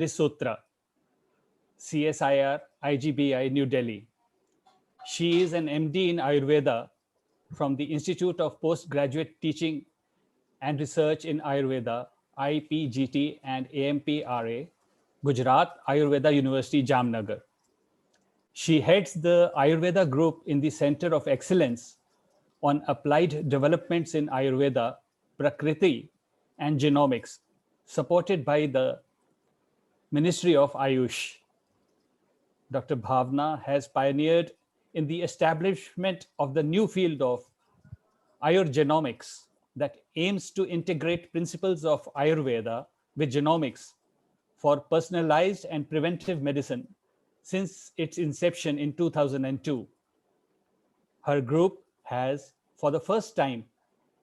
Trisutra, CSIR, IGBI, New Delhi. She is an MD in Ayurveda from the Institute of Postgraduate Teaching and Research in Ayurveda, IPGT and AMPRA, Gujarat Ayurveda University, Jamnagar. She heads the Ayurveda group in the Center of Excellence on Applied Developments in Ayurveda, Prakriti, and Genomics, supported by the Ministry of Ayush. Dr. Bhavna has pioneered in the establishment of the new field of Ayurgenomics that aims to integrate principles of Ayurveda with genomics for personalized and preventive medicine since its inception in 2002. Her group has, for the first time,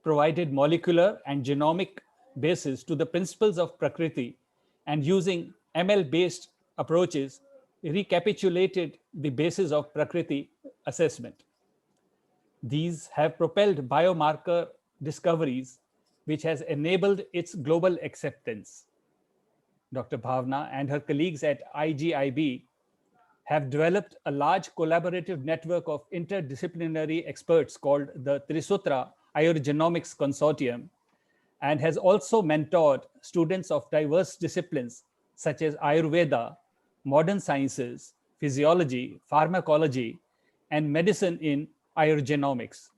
provided molecular and genomic basis to the principles of Prakriti and using ML-based approaches recapitulated the basis of Prakriti assessment. These have propelled biomarker discoveries, which has enabled its global acceptance. Dr. Bhavna and her colleagues at IGIB have developed a large collaborative network of interdisciplinary experts called the Trisutra Ayurgenomics Consortium, and has also mentored students of diverse disciplines such as Ayurveda, modern sciences, physiology, pharmacology, and medicine in Ayurgenomics.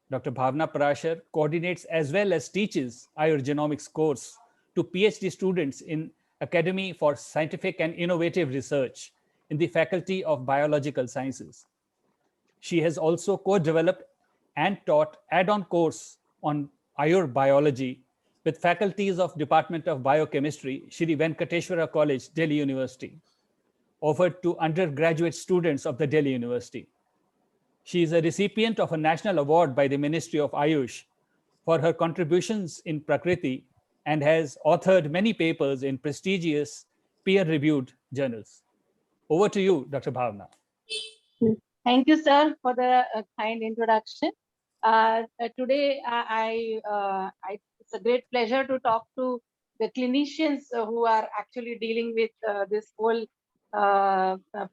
Dr. Bhavna Parashar coordinates as well as teaches Ayurgenomics course to PhD students in Academy for Scientific and Innovative Research in the Faculty of Biological Sciences. She has also co-developed and taught add-on course on Ayur Biology with faculties of Department of Biochemistry, Shri Venkateshwara College, Delhi University, offered to undergraduate students of the Delhi University. She is a recipient of a national award by the Ministry of Ayush for her contributions in Prakriti and has authored many papers in prestigious peer-reviewed journals. Over to you, Dr. Bhavna. Thank you, sir, for the kind introduction. Today, it's a great pleasure to talk to the clinicians who are actually dealing with this whole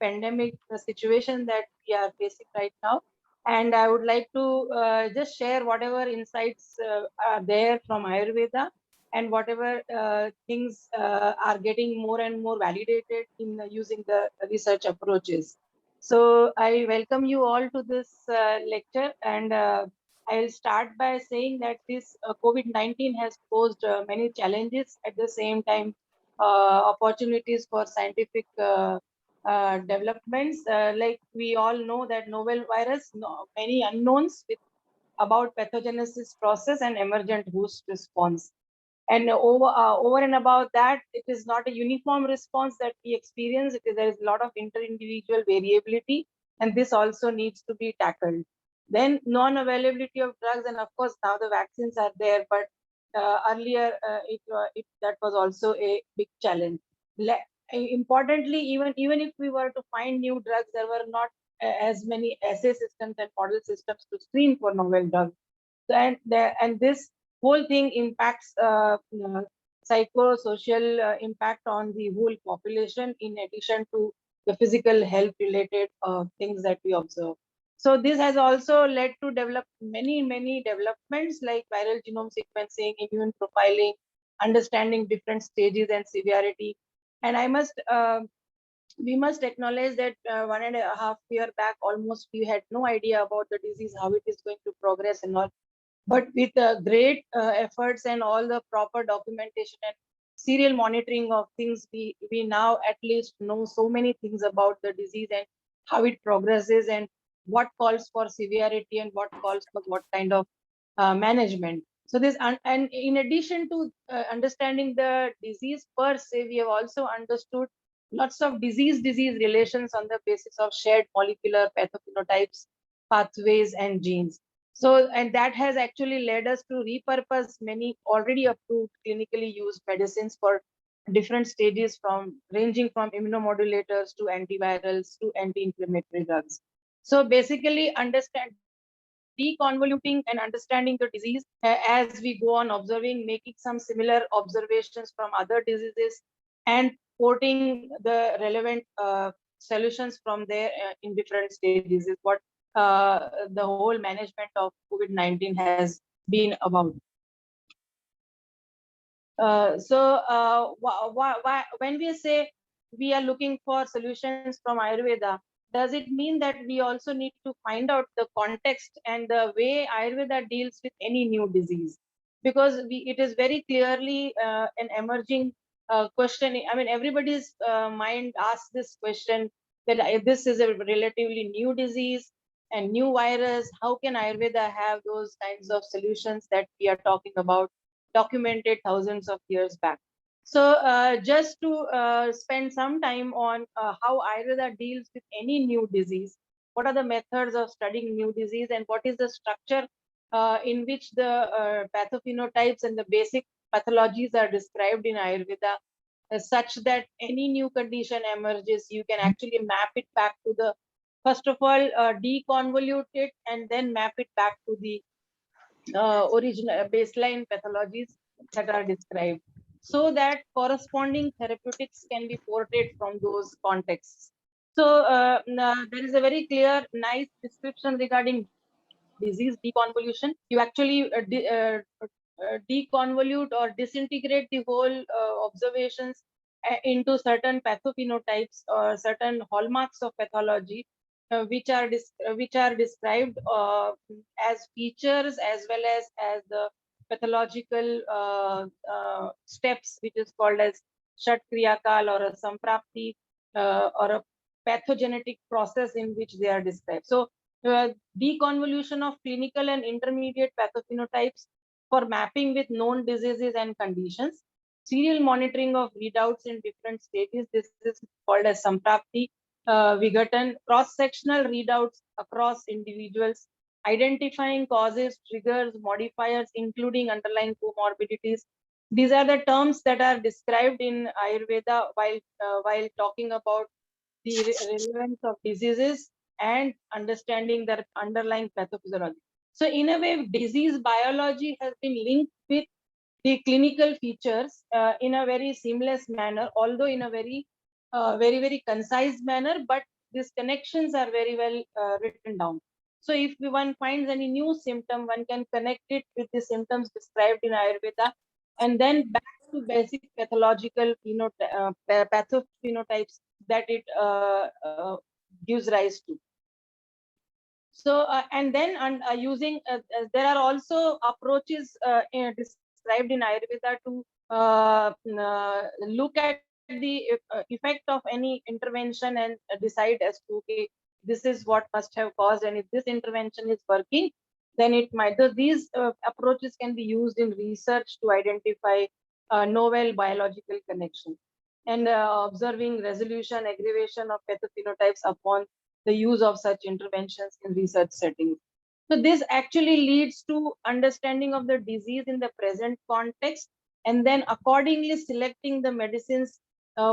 pandemic situation that we are facing right now. And I would like to just share whatever insights are there from Ayurveda and whatever things are getting more and more validated in using the research approaches. So I welcome you all to this lecture, and I'll start by saying that this COVID-19 has posed many challenges, at the same time opportunities for scientific developments. Like we all know that novel virus, many unknowns about pathogenesis process and emergent host response. And over and above that, it is not a uniform response that we experience. There is a lot of inter-individual variability, and this also needs to be tackled. Then non-availability of drugs, and of course now the vaccines are there, but earlier that was also a big challenge. Importantly, even if we were to find new drugs, there were not as many assay systems and model systems to screen for novel drugs. So, and this whole thing impacts psychosocial impact on the whole population, in addition to the physical health related things that we observe. So this has also led to develop many developments like viral genome sequencing, immune profiling, understanding different stages and severity. And we must acknowledge that 1.5 years back, almost, we had no idea about the disease, how it is going to progress and all. But with great efforts and all the proper documentation and serial monitoring of things, we now at least know so many things about the disease and how it progresses and what calls for severity and what calls for what kind of management. So this, and in addition to understanding the disease per se, we have also understood lots of disease relations on the basis of shared molecular pathophenotypes, pathways, and genes. So, and that has actually led us to repurpose many already approved clinically used medicines for different stages, from ranging from immunomodulators to antivirals to anti-inflammatory drugs. So basically deconvoluting and understanding the disease as we go on observing, making some similar observations from other diseases, and porting the relevant solutions from there in different stages is what the whole management of COVID-19 has been about. When we say we are looking for solutions from Ayurveda, does it mean that we also need to find out the context and the way Ayurveda deals with any new disease? Because it is very clearly an emerging question. I mean, everybody's mind asks this question that this is a relatively new disease and new virus. How can Ayurveda have those kinds of solutions that we are talking about, documented thousands of years back? So just to spend some time on how Ayurveda deals with any new disease, what are the methods of studying new disease, and what is the structure in which the pathophenotypes and the basic pathologies are described in Ayurveda, such that any new condition emerges, you can actually map it back to the, first of all, deconvolute it and then map it back to the original baseline pathologies that are described, so that corresponding therapeutics can be portrayed from those contexts. So there is a very clear, nice description regarding disease deconvolution. You actually deconvolute or disintegrate the whole observations into certain pathophenotypes or certain hallmarks of pathology, which are described as features as well as the pathological steps, which is called as Shat Kriyakal or a Samprapti or a pathogenetic process in which they are described. So deconvolution of clinical and intermediate pathophenotypes for mapping with known diseases and conditions, serial monitoring of readouts in different stages. This is called as Samprapti, Vigatan, cross-sectional readouts across individuals, identifying causes, triggers, modifiers, including underlying comorbidities. These are the terms that are described in Ayurveda while talking about the relevance of diseases and understanding their underlying pathophysiology. So in a way, disease biology has been linked with the clinical features in a very seamless manner, although in a very concise manner, but these connections are very well written down. So if one finds any new symptom, one can connect it with the symptoms described in Ayurveda, and then back to basic pathological pathophenotypes that it gives rise to. So and then using there are also approaches described in Ayurveda to look at the effect of any intervention and decide as to, okay, this is what must have caused, and if this intervention is working, then it might. So these approaches can be used in research to identify novel biological connections and observing resolution, aggravation of pathophenotypes upon the use of such interventions in research settings. So this actually leads to understanding of the disease in the present context, and then accordingly selecting the medicines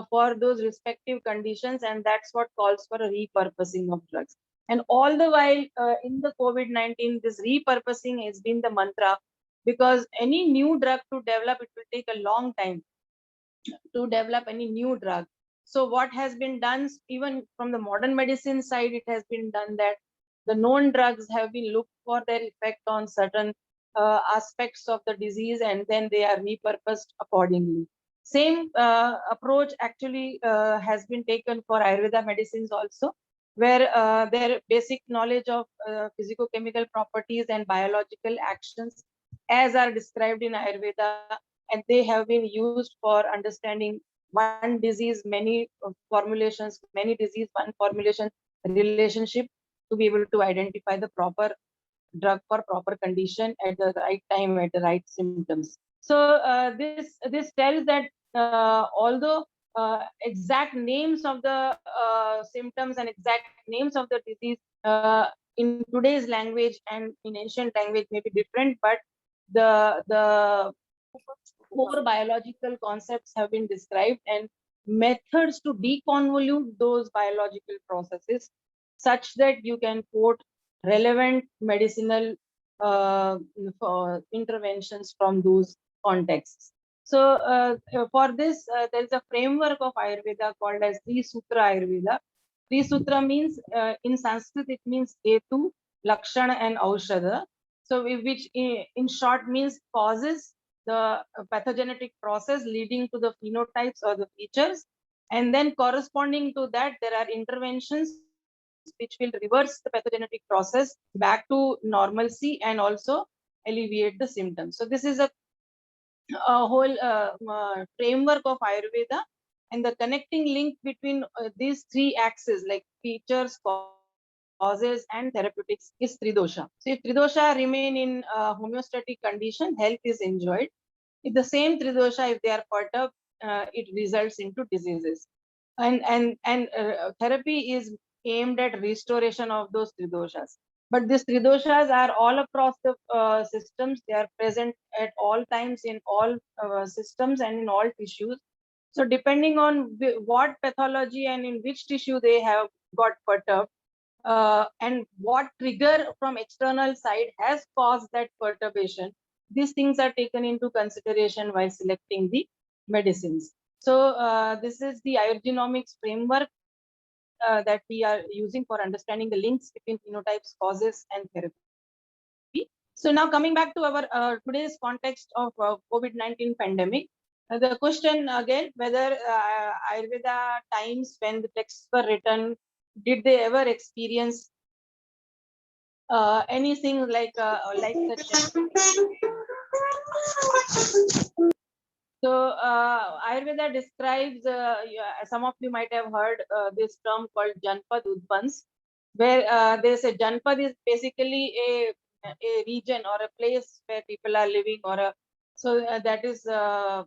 for those respective conditions, and that's what calls for a repurposing of drugs. And all the while in the COVID-19, this repurposing has been the mantra, because any new drug to develop, it will take a long time to develop any new drug. So what has been done, even from the modern medicine side, it has been done that the known drugs have been looked for their effect on certain aspects of the disease, and then they are repurposed accordingly. Same approach actually has been taken for Ayurveda medicines also, where their basic knowledge of physicochemical properties and biological actions as are described in Ayurveda, and they have been used for understanding one disease, many formulations, many disease, one formulation relationship, to be able to identify the proper drug for proper condition at the right time, at the right symptoms. So this tells that although exact names of the symptoms and exact names of the disease in today's language and in ancient language may be different, but the core biological concepts have been described, and methods to deconvolute those biological processes such that you can quote relevant medicinal interventions from those contexts. So for this, there is a framework of Ayurveda called as Tri Sutra Ayurveda. Tri Sutra means in Sanskrit it means Hetu, Lakshana, and Aushadha. So which in short means causes, the pathogenetic process leading to the phenotypes or the features, and then corresponding to that there are interventions which will reverse the pathogenic process back to normalcy and also alleviate the symptoms. So this is a whole framework of Ayurveda, and the connecting link between these three axes like features, causes, and therapeutics is Tridosha. So if Tridosha remain in homeostatic condition, health is enjoyed. If the same Tridosha, if they are perturbed, it results into diseases. And therapy is aimed at restoration of those Tridoshas. But these Tridoshas are all across the systems. They are present at all times in all systems and in all tissues. So depending on what pathology and in which tissue they have got perturbed, and what trigger from external side has caused that perturbation, these things are taken into consideration while selecting the medicines. So this is the Ayurgenomics framework that we are using for understanding the links between phenotypes, causes, and therapy. So now coming back to our today's context of COVID-19 pandemic, the question again, whether Ayurveda times when the texts were written, did they ever experience anything like the so Ayurveda describes, some of you might have heard this term called Janpad Udvans, where they say Janpad is basically a region or a place where people are living, or a, so that is called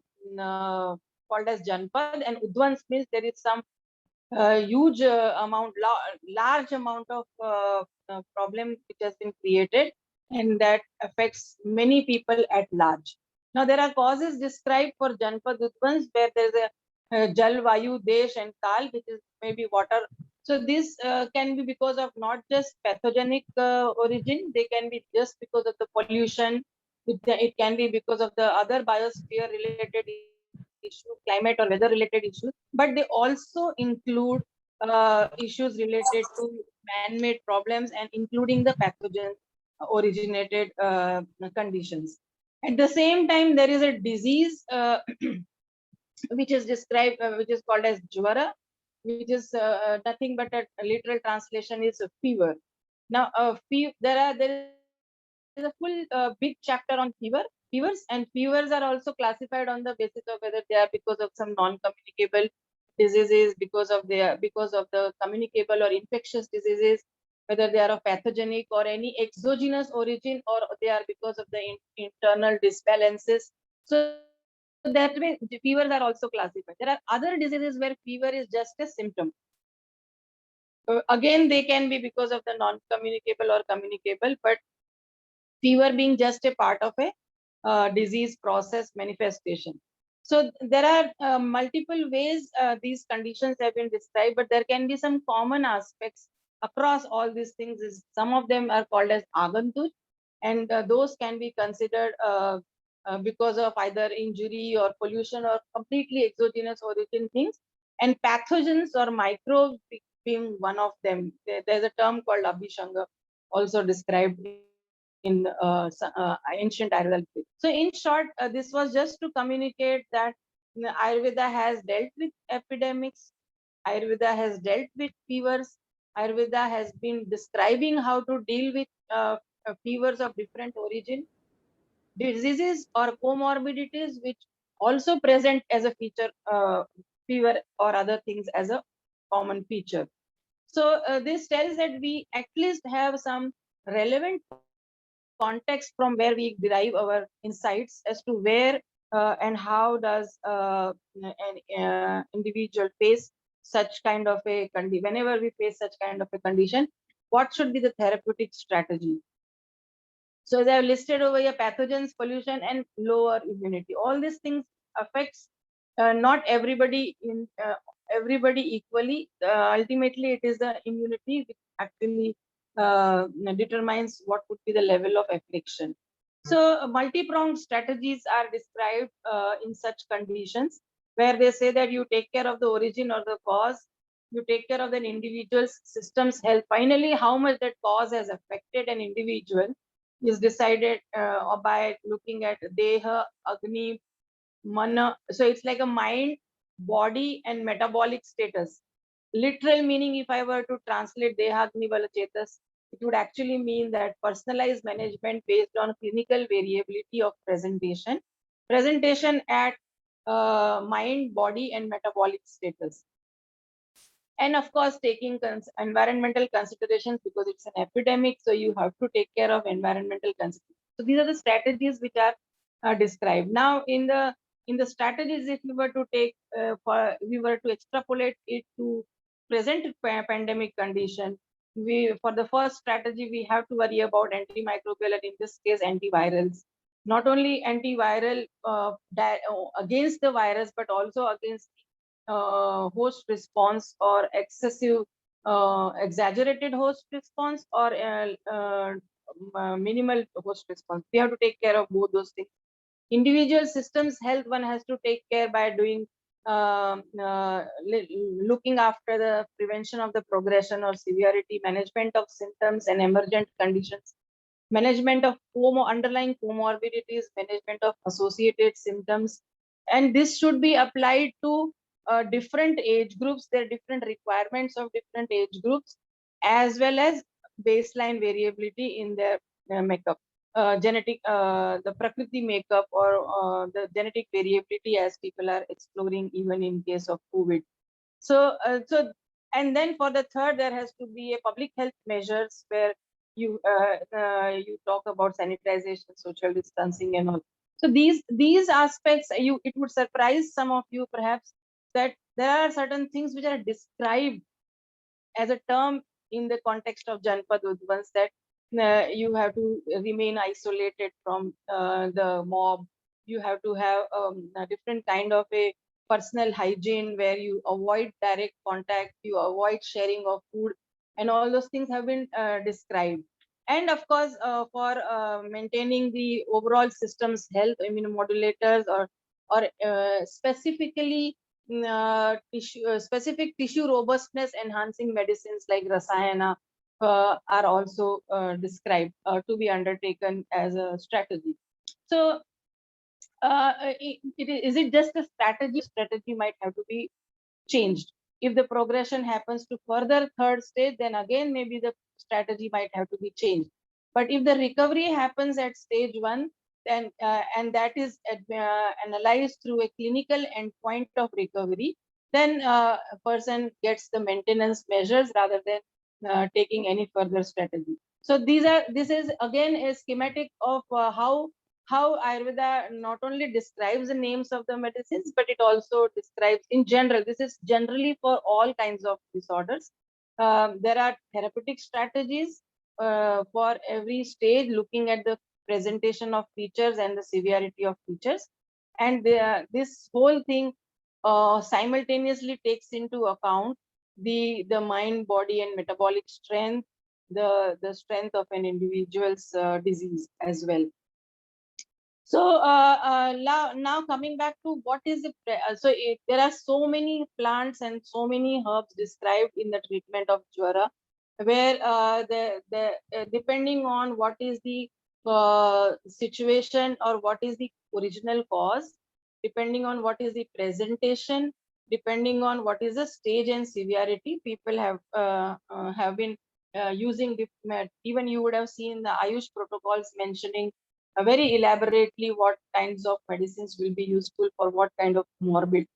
as Janpad, and Udvans means there is some huge large amount of problem which has been created, and that affects many people at large. Now there are causes described for Janpad Udvans where there is a Jal, Vayu, Desh, and Kal, which is maybe water. So this can be because of not just pathogenic origin; they can be just because of the pollution. It can be because of the other biosphere related issue, climate or weather related issues, but they also include issues related to man-made problems and including the pathogen originated conditions. At the same time, there is a disease which is described, which is called as Jwara, which is nothing but a literal translation is a fever. Now, there is a full big chapter on fevers, and fevers are also classified on the basis of whether they are because of some non-communicable diseases, because of the communicable or infectious diseases, whether they are of pathogenic or any exogenous origin, or they are because of the internal disbalances. So that way, the fevers are also classified. There are other diseases where fever is just a symptom. Again, they can be because of the non-communicable or communicable, but fever being just a part of a disease process manifestation. So there are multiple ways these conditions have been described, but there can be some common aspects across all these things. Some of them are called as agantuj, and those can be considered because of either injury or pollution or completely exogenous origin things, and pathogens or microbes being one of them. There's a term called abhishanga also described in ancient Ayurveda. So in short, this was just to communicate that Ayurveda has dealt with epidemics, Ayurveda has dealt with fevers, Ayurveda has been describing how to deal with fevers of different origin, diseases or comorbidities which also present as a feature, fever or other things as a common feature. So this tells that we at least have some relevant context from where we derive our insights as to where and how does an individual face such kind of a condition. Whenever we face such kind of a condition, what should be the therapeutic strategy? So as I have listed over here, pathogens, pollution, and lower immunity. All these things affects not everybody in everybody equally. Ultimately, it is the immunity which actually determines what would be the level of affliction. So multi-pronged strategies are described in such conditions, where they say that you take care of the origin or the cause, you take care of an individual's system's health. Finally, how much that cause has affected an individual is decided by looking at Deha, Agni, Mana. So it's like a mind, body, and metabolic status. Literal meaning, if I were to translate Deha, Agni, Bala, Chetas, it would actually mean that personalized management based on clinical variability of presentation at mind, body, and metabolic status. And of course, taking environmental considerations, because it's an epidemic, so you have to take care of environmental considerations. So these are the strategies which are described. Now, in the strategies, if we were to take we were to extrapolate it to present pandemic condition, for the first strategy we have to worry about antimicrobial, and in this case antivirals. Not only antiviral against the virus, but also against host response or excessive exaggerated host response or minimal host response. We have to take care of both those things. Individual systems health, one has to take care by doing looking after the prevention of the progression or severity, management of symptoms and emergent conditions, management of underlying comorbidities, management of associated symptoms. And this should be applied to different age groups. There are different requirements of different age groups, as well as baseline variability in their makeup, the prakriti makeup, or the genetic variability, as people are exploring even in case of COVID. So, and then for the third, there has to be a public health measures where you talk about sanitization, social distancing, and all. So these aspects, it would surprise some of you perhaps that there are certain things which are described as a term in the context of Janpad Udvans, that you have to remain isolated from the mob. You have to have a different kind of a personal hygiene where you avoid direct contact, you avoid sharing of food, and all those things have been described. And of course, for maintaining the overall system's health, immunomodulators or specifically specific tissue robustness enhancing medicines like Rasayana are also described to be undertaken as a strategy. So is it just a strategy? Strategy might have to be changed. If the progression happens to further third stage, then again maybe the strategy might have to be changed. But if the recovery happens at stage 1, then and that is analyzed through a clinical endpoint of recovery, then a person gets the maintenance measures rather than taking any further strategy. So this is again a schematic of how Ayurveda not only describes the names of the medicines, but it also describes in general. This is generally for all kinds of disorders. There are therapeutic strategies for every stage, looking at the presentation of features and the severity of features. And this whole thing simultaneously takes into account the mind, body, and metabolic strength, the strength of an individual's disease as well. So now coming back to what is the there are so many plants and so many herbs described in the treatment of Jwara, where depending on what is the situation or what is the original cause, depending on what is the presentation, depending on what is the stage and severity, people have been using even you would have seen the Ayush protocols mentioning very elaborately what kinds of medicines will be useful for what kind of comorbid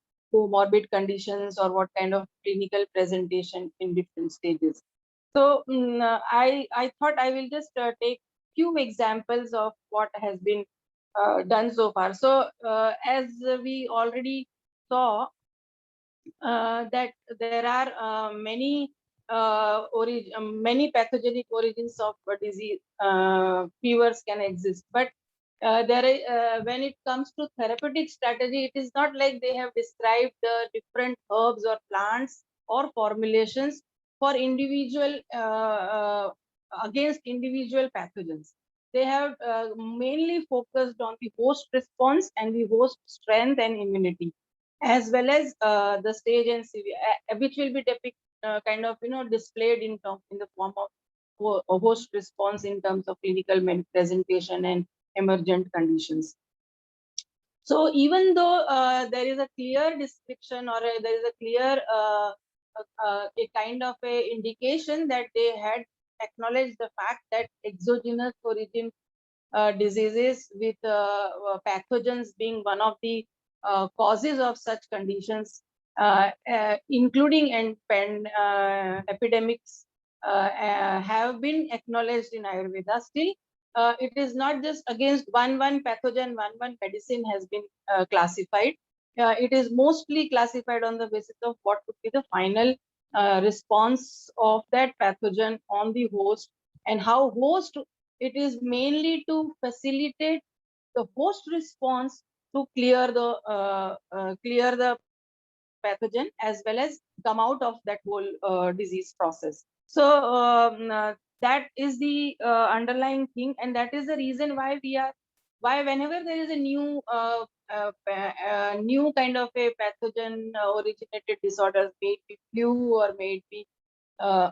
conditions or what kind of clinical presentation in different stages. So I thought I will just take few examples of what has been done so far. So as we already saw, that there are many pathogenic origins of disease. Fevers can exist, but when it comes to therapeutic strategy, it is not like they have described the different herbs or plants or formulations for individual against individual pathogens. they have mainly focused on the host response and the host strength and immunity, as well as the stage and severe, which will be kind of displayed in the form of a host response in terms of clinical presentation and emergent conditions. So even though there is a clear description, or there is a clear a kind of a indication that they had acknowledged the fact that exogenous origin diseases with pathogens being one of the causes of such conditions, including epidemics, have been acknowledged in Ayurveda. Still, it is not just against one pathogen, one medicine has been classified. It is mostly classified on the basis of what would be the final response of that pathogen on the host, and how host, it is mainly to facilitate the host response to clear the pathogen, as well as come out of that whole disease process. So that is the underlying thing, and that is the reason why whenever there is a new kind of a pathogen originated disorder, may it be flu or may it be uh,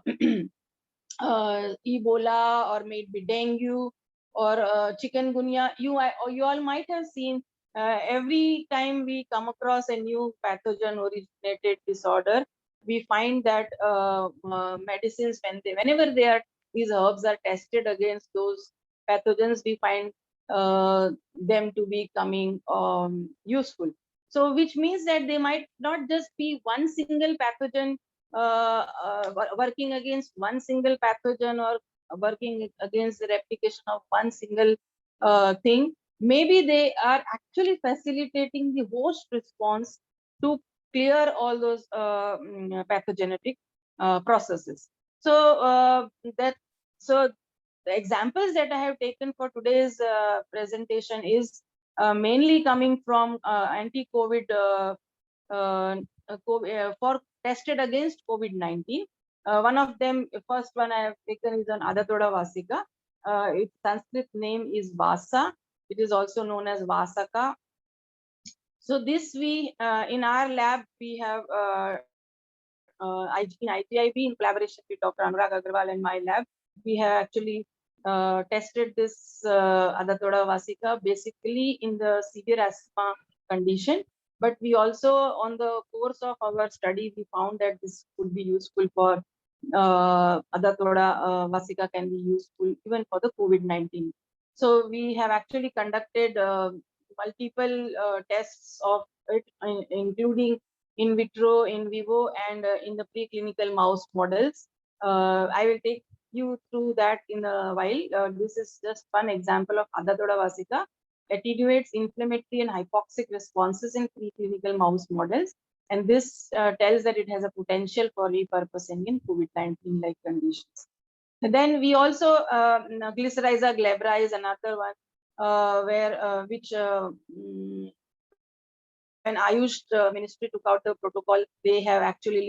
Ebola, or may it be dengue or chikungunya, you all might have seen every time we come across a new pathogen originated disorder, we find that medicines, whenever these herbs are tested against those pathogens, we find them to be coming useful. So which means that they might not just be one single pathogen working against one single pathogen, or working against the replication of one single thing. Maybe they are actually facilitating the host response to clear all those pathogenetic processes. So so the examples that I have taken for today's presentation is mainly coming from anti-COVID for tested against COVID-19. One of them, first one I have taken is on Adatoda vasica. Its Sanskrit name is Vasa. It is also known as Vasaka. So this in our lab, we have in IGIB, in collaboration with Dr. Anurag Agarwal and my lab, we have actually tested this Adatoda vasica basically in the severe asthma condition. But we also, on the course of our study, we found that this could be useful for Adatoda vasica can be useful even for the COVID-19. So we have actually conducted multiple tests of it, including in vitro, in vivo, and in the preclinical mouse models. I will take you through that in a while. This is just one example of Adatoda vasica. Attenuates inflammatory and hypoxic responses in preclinical mouse models. And this tells that it has a potential for repurposing in COVID-19 like conditions. And then we also, Glycyrrhiza glabra is another one, when Ayush Ministry took out the protocol, they have actually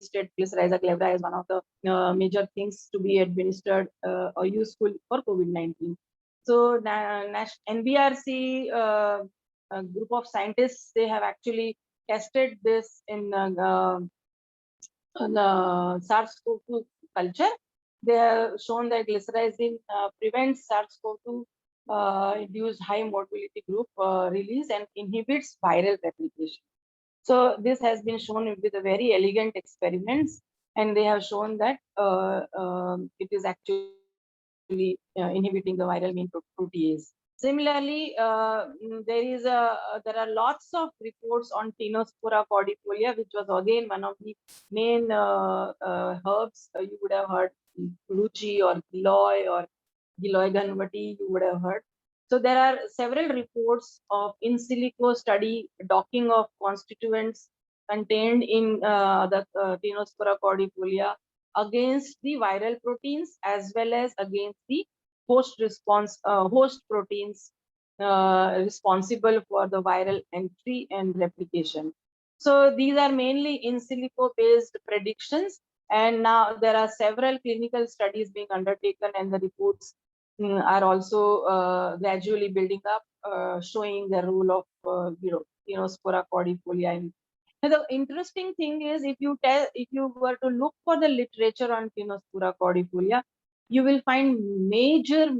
listed Glycyrrhiza glabra as one of the major things to be administered or useful for COVID-19. So NBRC, a group of scientists, they have actually tested this in the SARS-CoV-2 culture. They have shown that glycyrrhizin prevents SARS-CoV-2 induced high motility group release and inhibits viral replication. So this has been shown with a very elegant experiments, and they have shown that it is actually inhibiting the viral mean protease. Similarly, there are lots of reports on Tinospora cordifolia, which was again one of the main herbs. You would have heard Luchi or Giloy or Giloy Ganvati, you would have heard. So there are several reports of in silico study docking of constituents contained in the Tinospora cordifolia against the viral proteins, as well as against the host proteins responsible for the viral entry and replication. So these are mainly in silico based predictions, and now there are several clinical studies being undertaken, and the reports are also gradually building up, showing the role of Spora cordifolia. Now, the interesting thing is, if you were to look for the literature on Spora cordifolia, you will find major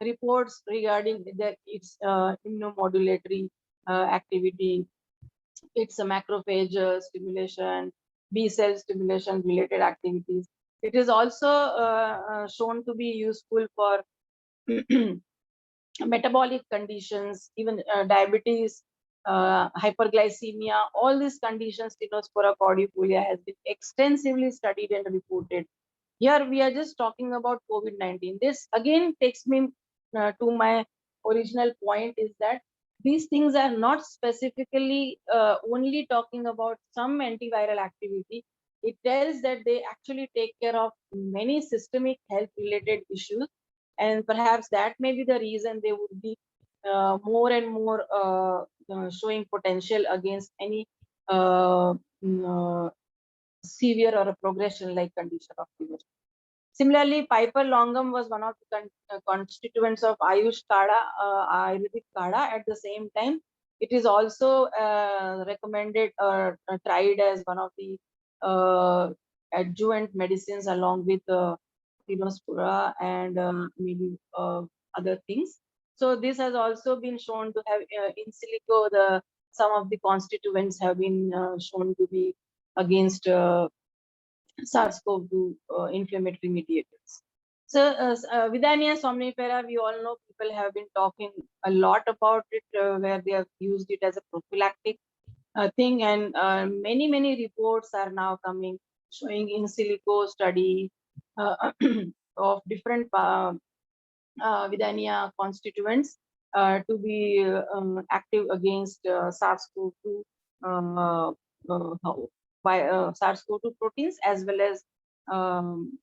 reports regarding its immunomodulatory activity, its a macrophage stimulation, B cell stimulation related activities. It is also shown to be useful for metabolic conditions, even diabetes, hyperglycemia. All these conditions, Stenospora cordifolia has been extensively studied and reported. Here we are just talking about COVID-19. This again takes me to my original point, is that these things are not specifically only talking about some antiviral activity. It tells that they actually take care of many systemic health related issues, and perhaps that may be the reason they would be more and more showing potential against any severe or a progression like condition of fever. Similarly, Piper longum was one of the constituents of Ayush Kada, Ayurvedic Kada. At the same time, it is also recommended or tried as one of the adjuvant medicines along with Spora and maybe other things. So this has also been shown to have in silico, some of the constituents have been shown to be against SARS-CoV-2 inflammatory mediators. So, Vidania somnifera, we all know people have been talking a lot about it, where they have used it as a prophylactic thing, and many reports are now coming showing in silico study of different Vidania constituents to be active against SARS-CoV-2 SARS-CoV-2 proteins, as well as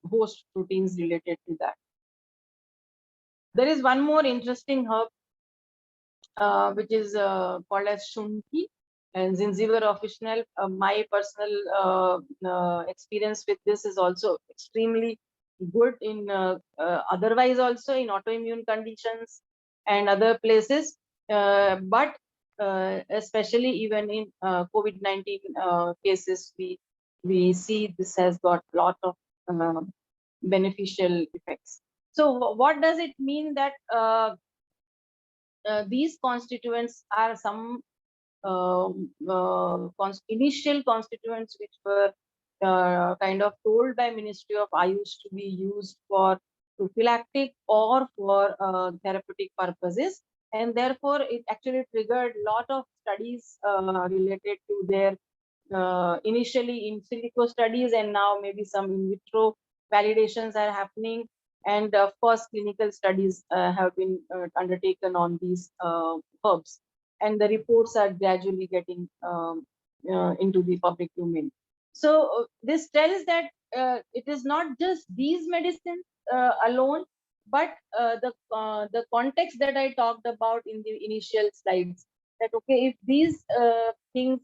host proteins related to that. There is one more interesting herb which is called as Shunki and Zinziver officinal. My personal experience with this is also extremely good in otherwise also in autoimmune conditions and other places, but especially even in COVID-19 cases, we see this has got a lot of beneficial effects. So what does it mean that these constituents are some initial constituents which were kind of told by Ministry of Ayush to be used for prophylactic or for therapeutic purposes, and therefore it actually triggered a lot of studies related to their initially in silico studies, and now maybe some in vitro validations are happening, and of course clinical studies have been undertaken on these herbs, and the reports are gradually getting into the public domain. So this tells that it is not just these medicines alone, but the context that I talked about in the initial slides, that okay, if these things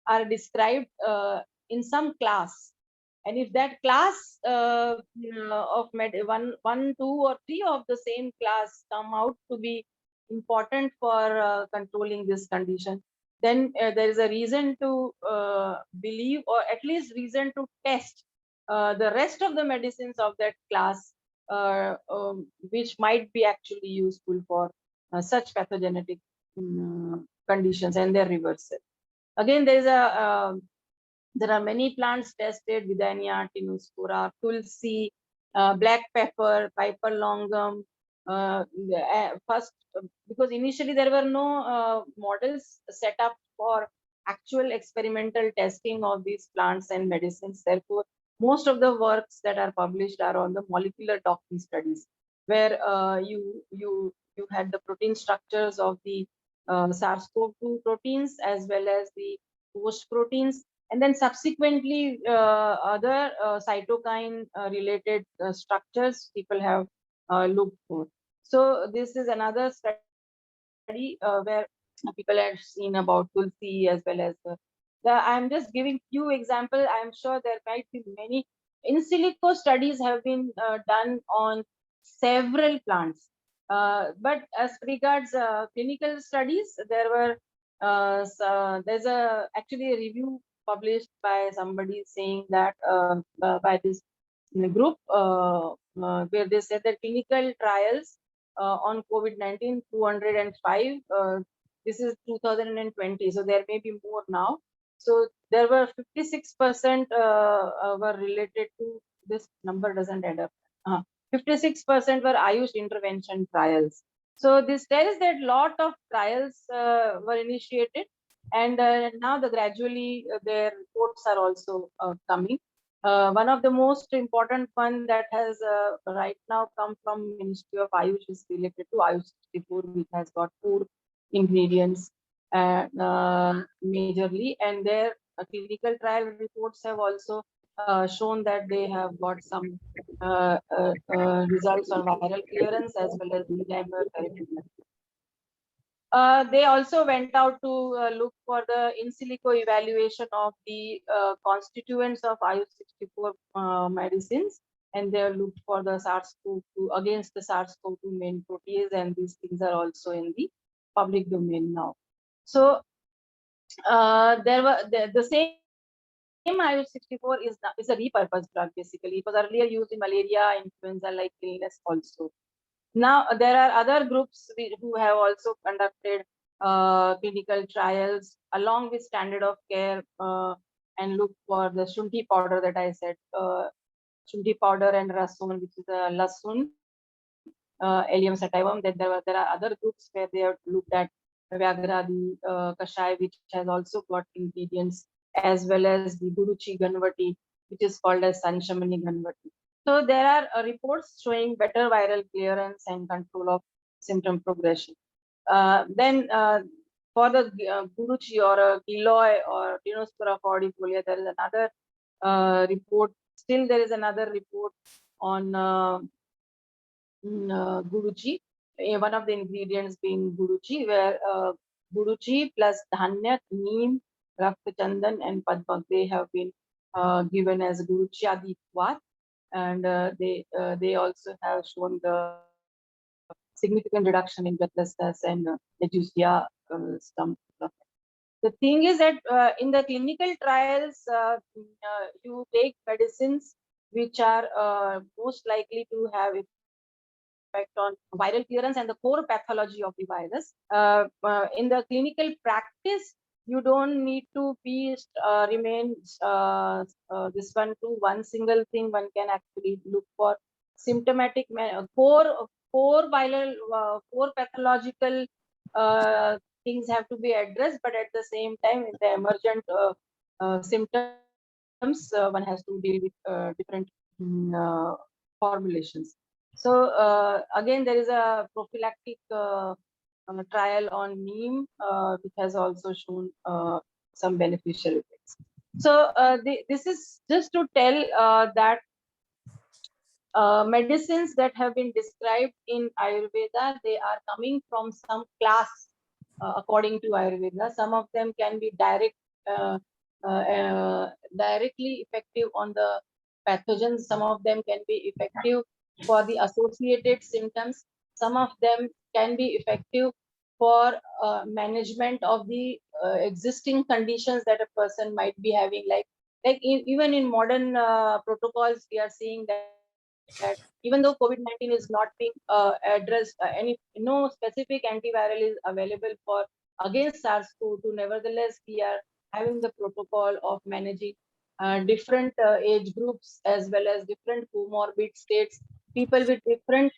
are described in some class, and if that class of one, two, or three of the same class come out to be important for controlling this condition, then there is a reason to believe, or at least reason to test the rest of the medicines of that class, which might be actually useful for such pathogenetic conditions and their reversal. Again, there are many plants tested: Vidania, Tinospora, Tulsi, black pepper, Piper longum. First, because initially there were no models set up for actual experimental testing of these plants and medicines. Therefore, most of the works that are published are on the molecular toxin studies, where you had the protein structures of the SARS-CoV-2 proteins as well as the host proteins, and then subsequently other cytokine related structures people have looked for. So this is another study where people have seen about Tulsi as well as I'm just giving few examples. I'm sure there might be many. In silico studies have been done on several plants. But as regards clinical studies, there were there's actually a review published by somebody saying that by this group where they said that clinical trials on COVID-19 205. This is 2020, so there may be more now. So there were 56% were related to this number doesn't add up. 56% were Ayush intervention trials. So this tells that lot of trials were initiated, and now gradually their reports are also coming. One of the most important one that has right now come from Ministry of Ayush is related to Ayush 64, which has got 4 ingredients majorly, and their clinical trial reports have also shown that they have got some results on viral clearance as well as D-dimer therapy. They also went out to look for the in silico evaluation of the constituents of Ayush 64 medicines, and they looked for the SARS-CoV-2 against the SARS-CoV-2 main protease, and these things are also in the public domain now. So there were the same Ayush 64 is a repurposed drug basically. It was earlier used in malaria, influenza like illness also. Now there are other groups who have also conducted clinical trials along with standard of care and look for the shunti powder that I said, shunti powder and rasun, which is a lasun, Allium sativum. Then there are other groups where they have looked at Vyagradi Kashai, which has also got ingredients, as well as the Guruchi Ganvati, which is called as Sanshamani Ganvati. So there are reports showing better viral clearance and control of symptom progression. Then for the Guruchi or Giloy or Dinospora fordifolia, there is another report. Still, there is another report on Guruchi. One of the ingredients being Guruchi, where Guruchi plus Dhanya, Neem, Rakta Chandan, and Padmak, they have been given as Guruchi Adi Kwat, and they also have shown the significant reduction in breathlessness and Legusia stomach. The thing is that in the clinical trials, you take medicines which are most likely to have effect on viral clearance and the core pathology of the virus. In the clinical practice, you don't need to be remain this one to one single thing. One can actually look for symptomatic core viral core pathological things have to be addressed, but at the same time, in the emergent symptoms, one has to deal with different formulations. So again, there is a prophylactic trial on neem, which has also shown some beneficial effects. So this is just to tell that medicines that have been described in Ayurveda, they are coming from some class according to Ayurveda. Some of them can be directly effective on the pathogens. Some of them can be effective for the associated symptoms. Some of them can be effective for management of the existing conditions that a person might be having. Even in modern protocols, we are seeing that even though COVID-19 is not being addressed, no specific antiviral is available for against SARS-CoV-2. Nevertheless, we are having the protocol of managing different age groups as well as different comorbid states, people with different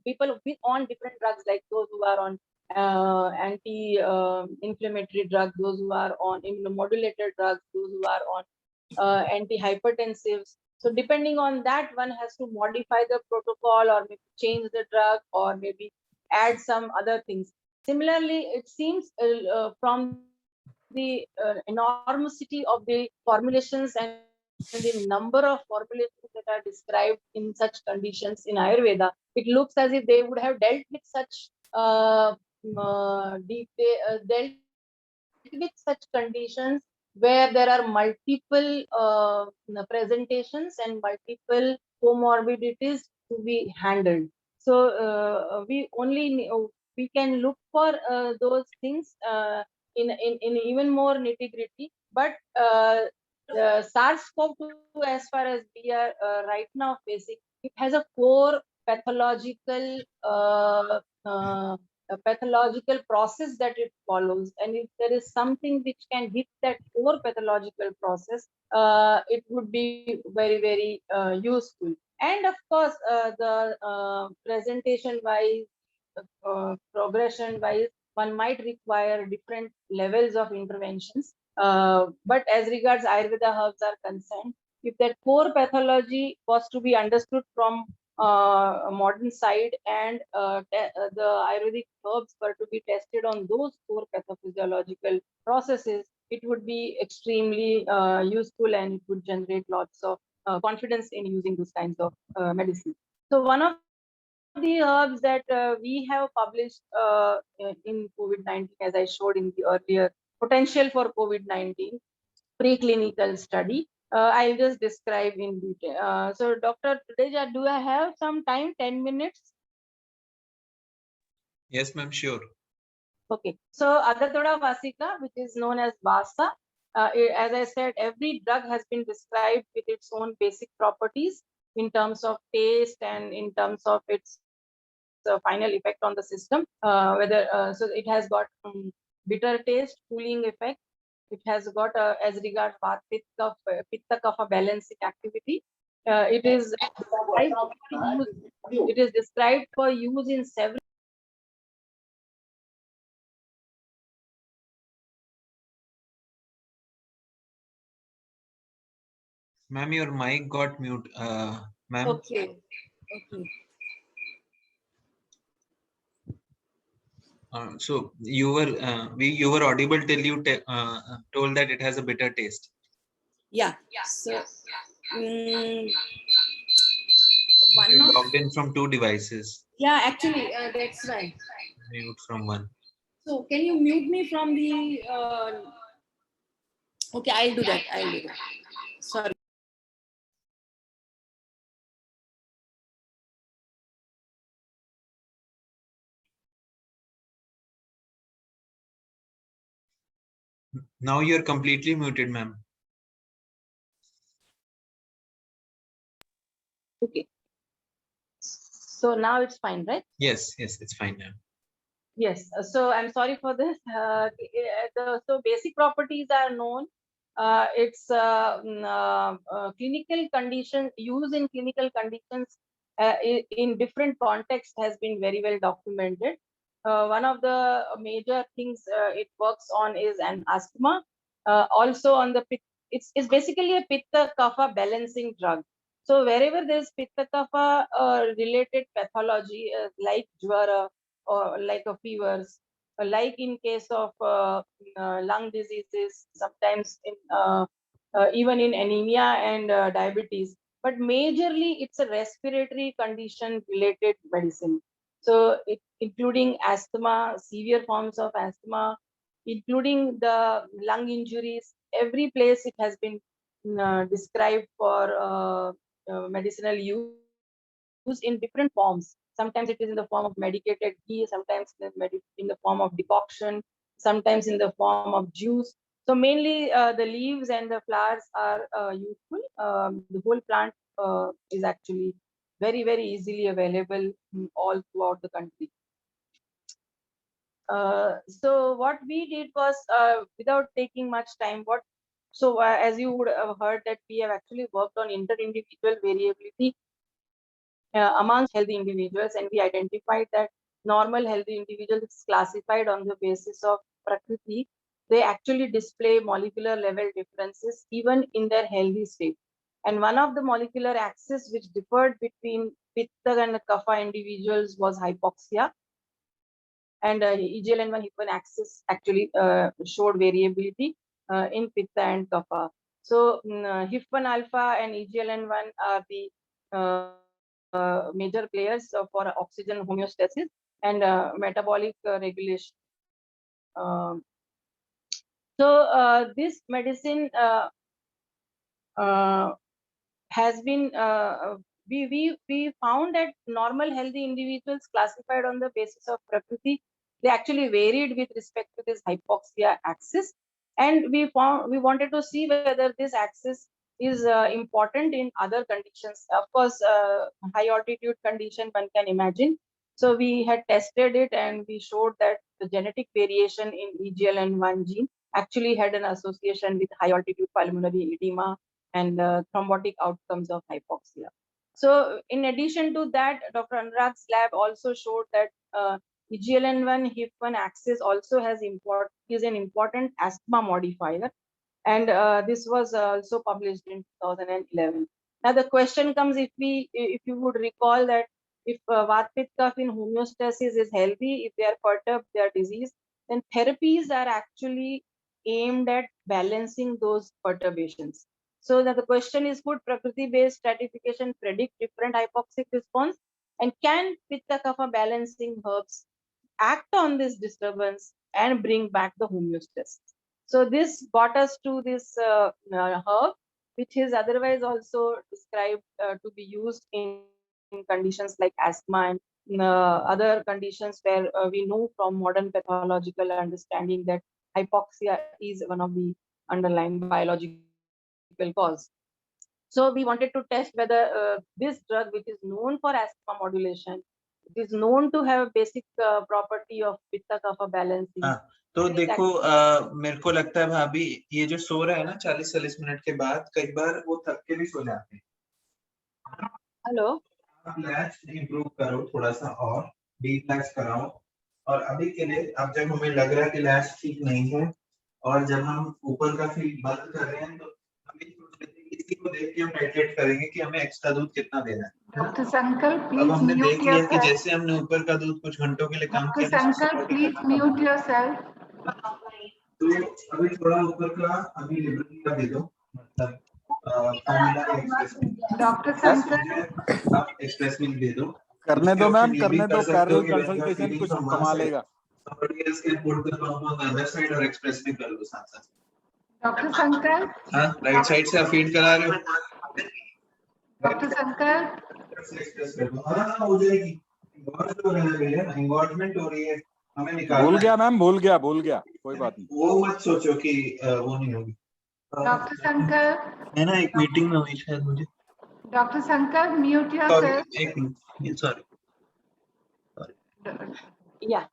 people on different drugs, like those who are on anti-inflammatory drugs, those who are on immunomodulator drugs, those who are on antihypertensives. So depending on that, one has to modify the protocol or maybe change the drug or maybe add some other things. Similarly, it seems from the enormity of the formulations and the number of formulations that are described in such conditions in Ayurveda, it looks as if they would have dealt with such dealt with such conditions where there are multiple presentations and multiple comorbidities to be handled. So we can look for those things in even more nitty-gritty. But the SARS-CoV-2, as far as we are right now facing, it has a core pathological process that it follows, and if there is something which can hit that core pathological process, it would be very, very useful. And of course, the presentation wise, progression wise, one might require different levels of interventions. But as regards Ayurveda herbs are concerned, if that core pathology was to be understood from a modern side, and the Ayurvedic herbs were to be tested on those core pathophysiological processes, it would be extremely useful, and it would generate lots of confidence in using those kinds of medicine. So one of the herbs that we have published in COVID-19, as I showed in the earlier potential for COVID-19 preclinical study, I'll just describe in detail. So Dr. Tuteja, do I have some time, 10 minutes? Yes, ma'am, sure. Okay, so Agathoda vasica, which is known as Vasa, as I said, every drug has been described with its own basic properties in terms of taste and in terms of its final effect on the system. So it has got bitter taste, cooling effect. It has got as regards Pitta Kapha balancing activity. It is described for use in several. Ma'am, your mic got mute. Ma'am. Okay. Okay. So you were audible till you told that it has a bitter taste. Yeah. So You're logged in from two devices. yeah, actually, that's right. Mute from one. So can you mute me from the? Okay, I'll do that. I'll do that. Sorry. Now you're completely muted, ma'am. Okay. So now it's fine, right? Yes, it's fine now. Yes. So I'm sorry for this. So basic properties are known. Its clinical condition use in clinical conditions in different contexts has been very well documented. One of the major things it works on is an asthma. Also on the it's basically a pitta kapha balancing drug. So wherever there's pitta kapha related pathology like jwara or like a fevers, like in case of lung diseases, sometimes in even in anemia and diabetes, but majorly it's a respiratory condition related medicine. So including asthma, severe forms of asthma, including the lung injuries, every place it has been described for medicinal use in different forms. Sometimes it is in the form of medicated tea, sometimes in the form of decoction, sometimes in the form of juice. So mainly the leaves and the flowers are useful. The whole plant is actually very, very easily available all throughout the country. So what we did was, without taking much time, as you would have heard that we have actually worked on inter-individual variability amongst healthy individuals, and we identified that normal healthy individuals is classified on the basis of prakriti. They actually display molecular level differences even in their healthy state. And one of the molecular axes which differed between pitta and kapha individuals was hypoxia. And EGLN1 HIF1 axis actually showed variability in pitta and kapha. So HIF1 alpha and EGLN1 are the major players for oxygen homeostasis and metabolic regulation. So this medicine has been we found that normal healthy individuals classified on the basis of Prakriti, they actually varied with respect to this hypoxia axis, and we wanted to see whether this axis is important in other conditions. Of course, high altitude condition one can imagine. So we had tested it, and we showed that the genetic variation in EGLN1 gene actually had an association with high altitude pulmonary edema and thrombotic outcomes of hypoxia. So in addition to that, Dr. Anurag's lab also showed that EGLN1 HIF1 axis also is an important asthma modifier, and this was also published in 2011. Now the question comes, if you would recall that if Vat Pitta Kapha in homeostasis is healthy, if they are perturbed, they are diseased, then therapies are actually aimed at balancing those perturbations. So that the question is, could Prakriti-based stratification predict different hypoxic response? And can Pitta Kapha balancing herbs act on this disturbance and bring back the homeostasis? So this got us to this herb, which is otherwise also described to be used in conditions like asthma and other conditions where we know from modern pathological understanding that hypoxia is one of the underlying biological cause. So we wanted to test whether this drug, which is known for asthma modulation, it is known to have basic property of pitta kapha balancing. हाँ, तो देखो मेरे को लगता है भाभी ये जो सो रहा है ना 40-40 मिनट के बाद कई बार वो थक के भी सो जाते हैं। हेलो, आप लैच इंप्रूव करो थोड़ा सा और डीप लैच कराओ, और अभी के लिए अब जब हमें लग रहा है कि लैच ठीक नहीं है और जब हम ऊपर का फीड बंद कर रहे हैं तो हमें इसी को देख के हम टाइट्रेट करेंगे कि हमें एक्स्ट्रा दूध कितना देना है। Dr. Sankar, अब please हमने mute देख लिया कि yourself. जैसे हमने ऊपर का दूध कुछ घंटों के लिए काम Dr. किया तो Sankar, please mute yourself. तो अभी थोड़ा ऊपर का अभी लिबर्टी का दे दो, मतलब फॉर्मूला एक्सप्रेस में Dr. बस Sankar, मुझे आप एक्सप्रेस में दे दो। करने दो मैम, ये भी करने कर दो। सकते हो पैरेलल कि when you are consultation feeding कुछ from one कमा side, लेगा। somebody else can put the pump on the other side और एक्सप्रेस में कर लो साथ साथ। Dr. Sankar, हाँ, राइट साइड से आप फीड करा रहे हो। Dr. Sankar, एक्सप्रेस कर दो। हाँ हो जाएगी। इंगॉर्जमेंट हो रही है, हमें निकालना भूल है। गया मैम, भूल गया, कोई बात नहीं। वो मत सोचो कि वो नहीं होगी। Dr. Sankar, मैं ना एक मीटिंग में हुई शायद मुझे। Dr. Sankar, mute sorry, yourself. एक minute, sorry. yeah.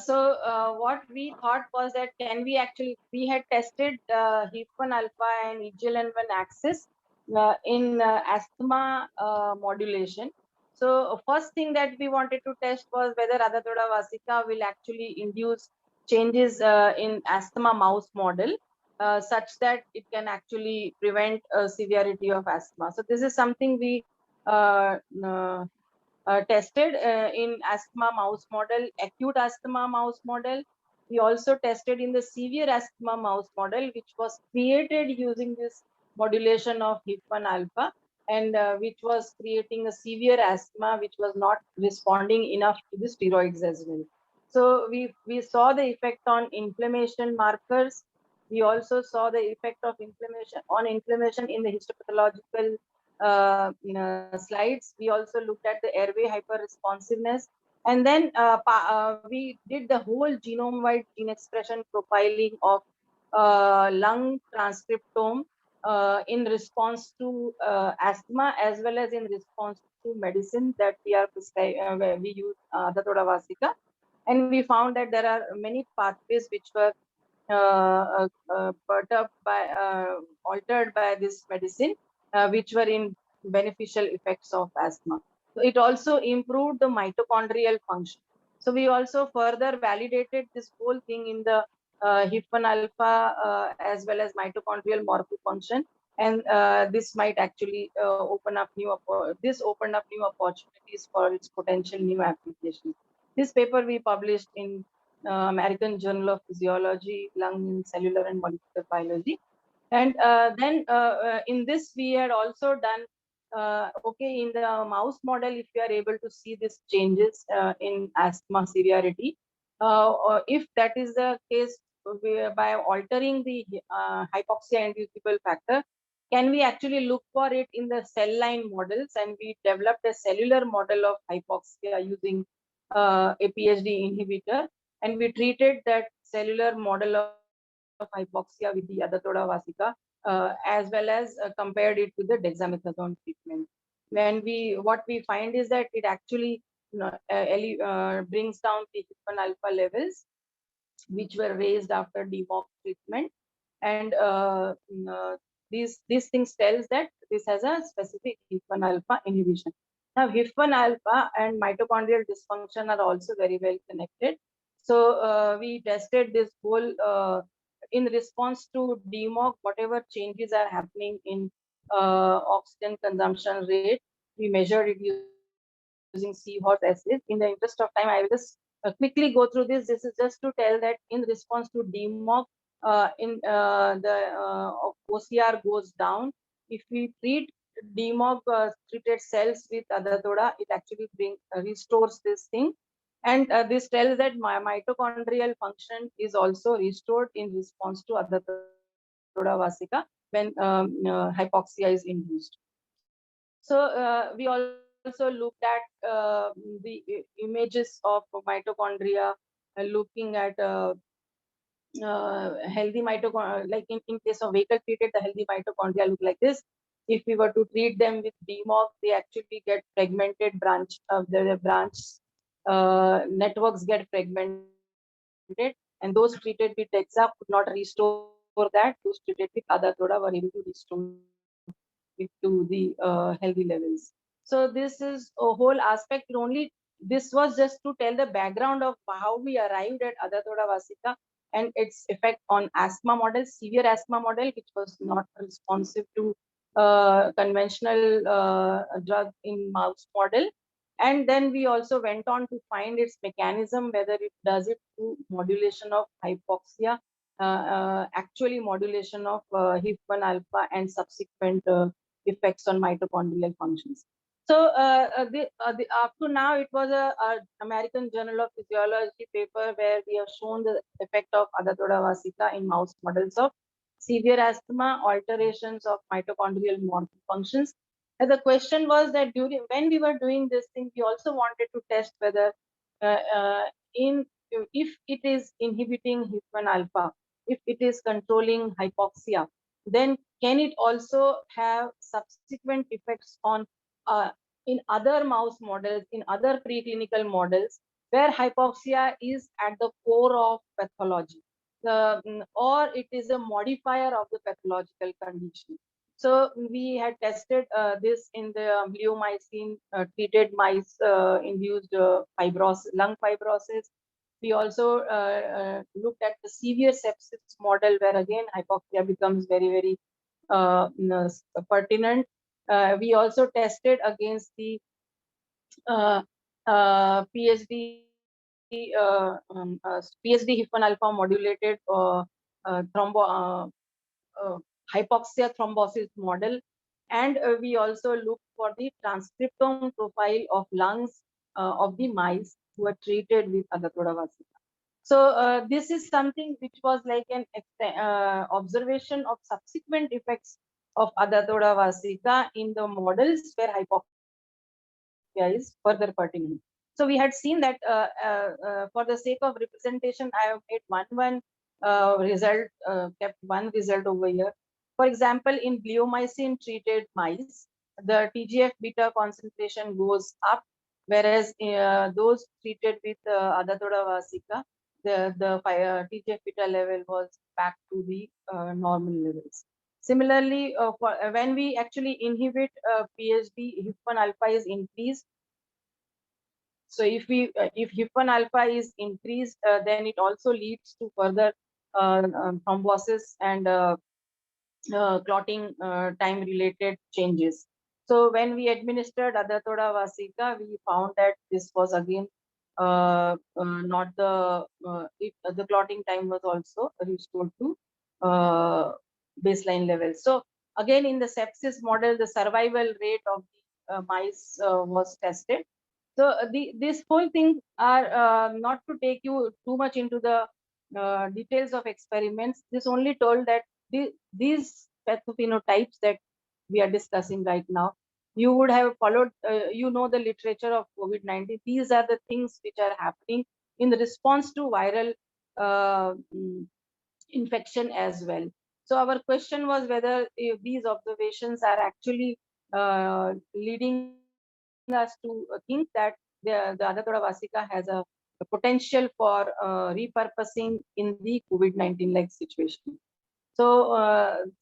So what we thought was that we had tested HIF1 alpha and EGLN1 axis in asthma modulation. So first thing that we wanted to test was whether Adatoda vasica will actually induce changes in asthma mouse model such that it can actually prevent severity of asthma. So this is something we tested in asthma mouse model, acute asthma mouse model. We also tested in the severe asthma mouse model, which was created using this modulation of HIF1 alpha, and which was creating a severe asthma, which was not responding enough to the steroids as well. So we saw the effect on inflammation markers. We also saw the effect of inflammation in the histopathological slides. We also looked at the airway hyperresponsiveness, and then we did the whole genome-wide gene expression profiling of lung transcriptome in response to asthma as well as in response to medicine that we are where we use Adatoda vasica, and we found that there are many pathways which were perturbed by altered by this medicine, which were in beneficial effects of asthma. So it also improved the mitochondrial function. So we also further validated this whole thing in the HIF1 alpha as well as mitochondrial morphofunction, and this might actually opened up new opportunities for its potential new applications. This paper we published in American Journal of Physiology, Lung, Cellular and Molecular Biology. And then in this, we had also done, in the mouse model, if you are able to see these changes in asthma severity, or if that is the case, by altering the hypoxia inducible factor, can we actually look for it in the cell line models? And we developed a cellular model of hypoxia using a PhD inhibitor, and we treated that cellular model of hypoxia with the Adatoda vasica, as well as compared it with the dexamethasone treatment. What we find is that it actually brings down the HIF-1 alpha levels, which were raised after DMOC treatment, and these things tells that this has a specific HIF-1 alpha inhibition. Now, HIF-1 alpha and mitochondrial dysfunction are also very well connected. So we tested this whole in response to DMOC, whatever changes are happening in oxygen consumption rate, we measured it using seahorse assays. In the interest of time, I will just quickly go through this. This is just to tell that in response to DMOC, the OCR goes down. If we treat DMOC treated cells with Adatoda, it actually restores this thing. And this tells that my mitochondrial function is also restored in response to Adatoda vasica when hypoxia is induced. So we also looked at the images of mitochondria, looking at healthy mitochondria, like in case of vehicle treated, the healthy mitochondria look like this. If we were to treat them with DMOC, they actually get fragmented branch of the branch networks get fragmented, and those treated with DEXA could not restore that. Those treated with Adatoda were able to restore it to the healthy levels. So this is a whole aspect. This was just to tell the background of how we arrived at Adatoda vasica and its effect on asthma model, severe asthma model, which was not responsive to conventional drug in mouse model. And then we also went on to find its mechanism, whether it does it through modulation of hypoxia, actually modulation of HIF-1 alpha and subsequent effects on mitochondrial functions. So up to now, it was a American Journal of Physiology paper where we have shown the effect of Adatoda vasica in mouse models of severe asthma, alterations of mitochondrial functions. And the question was that when we were doing this thing, we also wanted to test whether if it is inhibiting HIF-1 alpha, if it is controlling hypoxia, then can it also have subsequent effects on in other mouse models, in other preclinical models, where hypoxia is at the core of pathology, or it is a modifier of the pathological condition. So we had tested this in the bleomycin treated mice induced lung fibrosis. We also looked at the severe sepsis model, where again hypoxia becomes very, very pertinent. We also tested against the PhD HIF-1 alpha modulated hypoxia thrombosis model, and we also looked for the transcriptome profile of lungs of the mice who were treated with Adatoda vasica. So this is something which was like an observation of subsequent effects of Adatoda vasica in the models where hypoxia is further pertinent. So we had seen that for the sake of representation, I have made one result, kept one result over here. For example, in bleomycin treated mice, the TGF beta concentration goes up, whereas those treated with Adatoda vasica, the TGF beta level was back to the normal levels. Similarly, when we actually inhibit PhD, HIF-1 alpha is increased. So if HIF-1 alpha is increased, then it also leads to further thrombosis and clotting time-related changes. So when we administered Adatoda vasica, we found that this was again not the clotting time was also restored to baseline levels. So again, in the sepsis model, the survival rate of the mice was tested. So this whole thing are not to take you too much into the details of experiments. This only told that these pathophynotypes that we are discussing right now. You would have followed, you know, the literature of COVID-19. These are the things which are happening in response to viral infection as well. So our question was whether these observations are actually leading us to think that the Adathoda Vasika has a potential for repurposing in the COVID-19 like situation. So,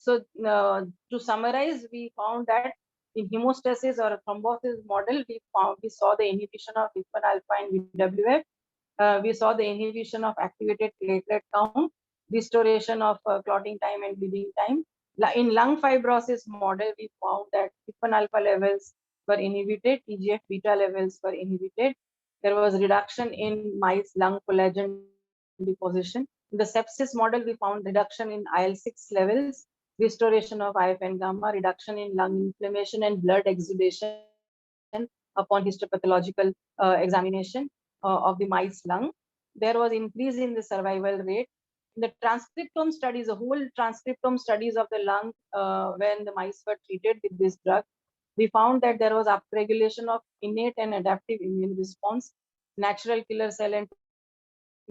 to summarize, we found that in hemostasis or thrombosis model, we saw the inhibition of HIF1 alpha and VWF. We saw the inhibition of activated platelet count, restoration of clotting time and bleeding time. In lung fibrosis model, we found that HIF1 alpha levels were inhibited, TGF beta levels were inhibited. There was reduction in mice lung collagen deposition. In the sepsis model, we found reduction in IL-6 levels, restoration of IFN gamma, reduction in lung inflammation and blood exudation upon histopathological examination of the mice lung. There was increase in the survival rate. In the transcriptome studies, the whole transcriptome studies of the lung when the mice were treated with this drug, we found that there was upregulation of innate and adaptive immune response, natural killer cell and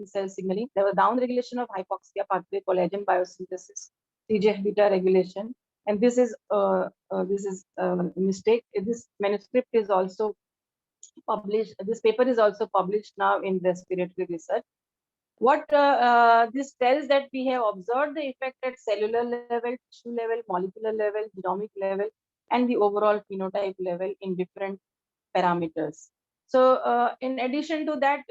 cell signaling. There was downregulation of hypoxia pathway, collagen biosynthesis, TGF beta regulation, and this is a mistake. This manuscript is also published. This paper is also published now in Respiratory Research. What this tells that we have observed the effect at cellular level, tissue level, molecular level, genomic level, and the overall phenotype level in different parameters. So, in addition to that,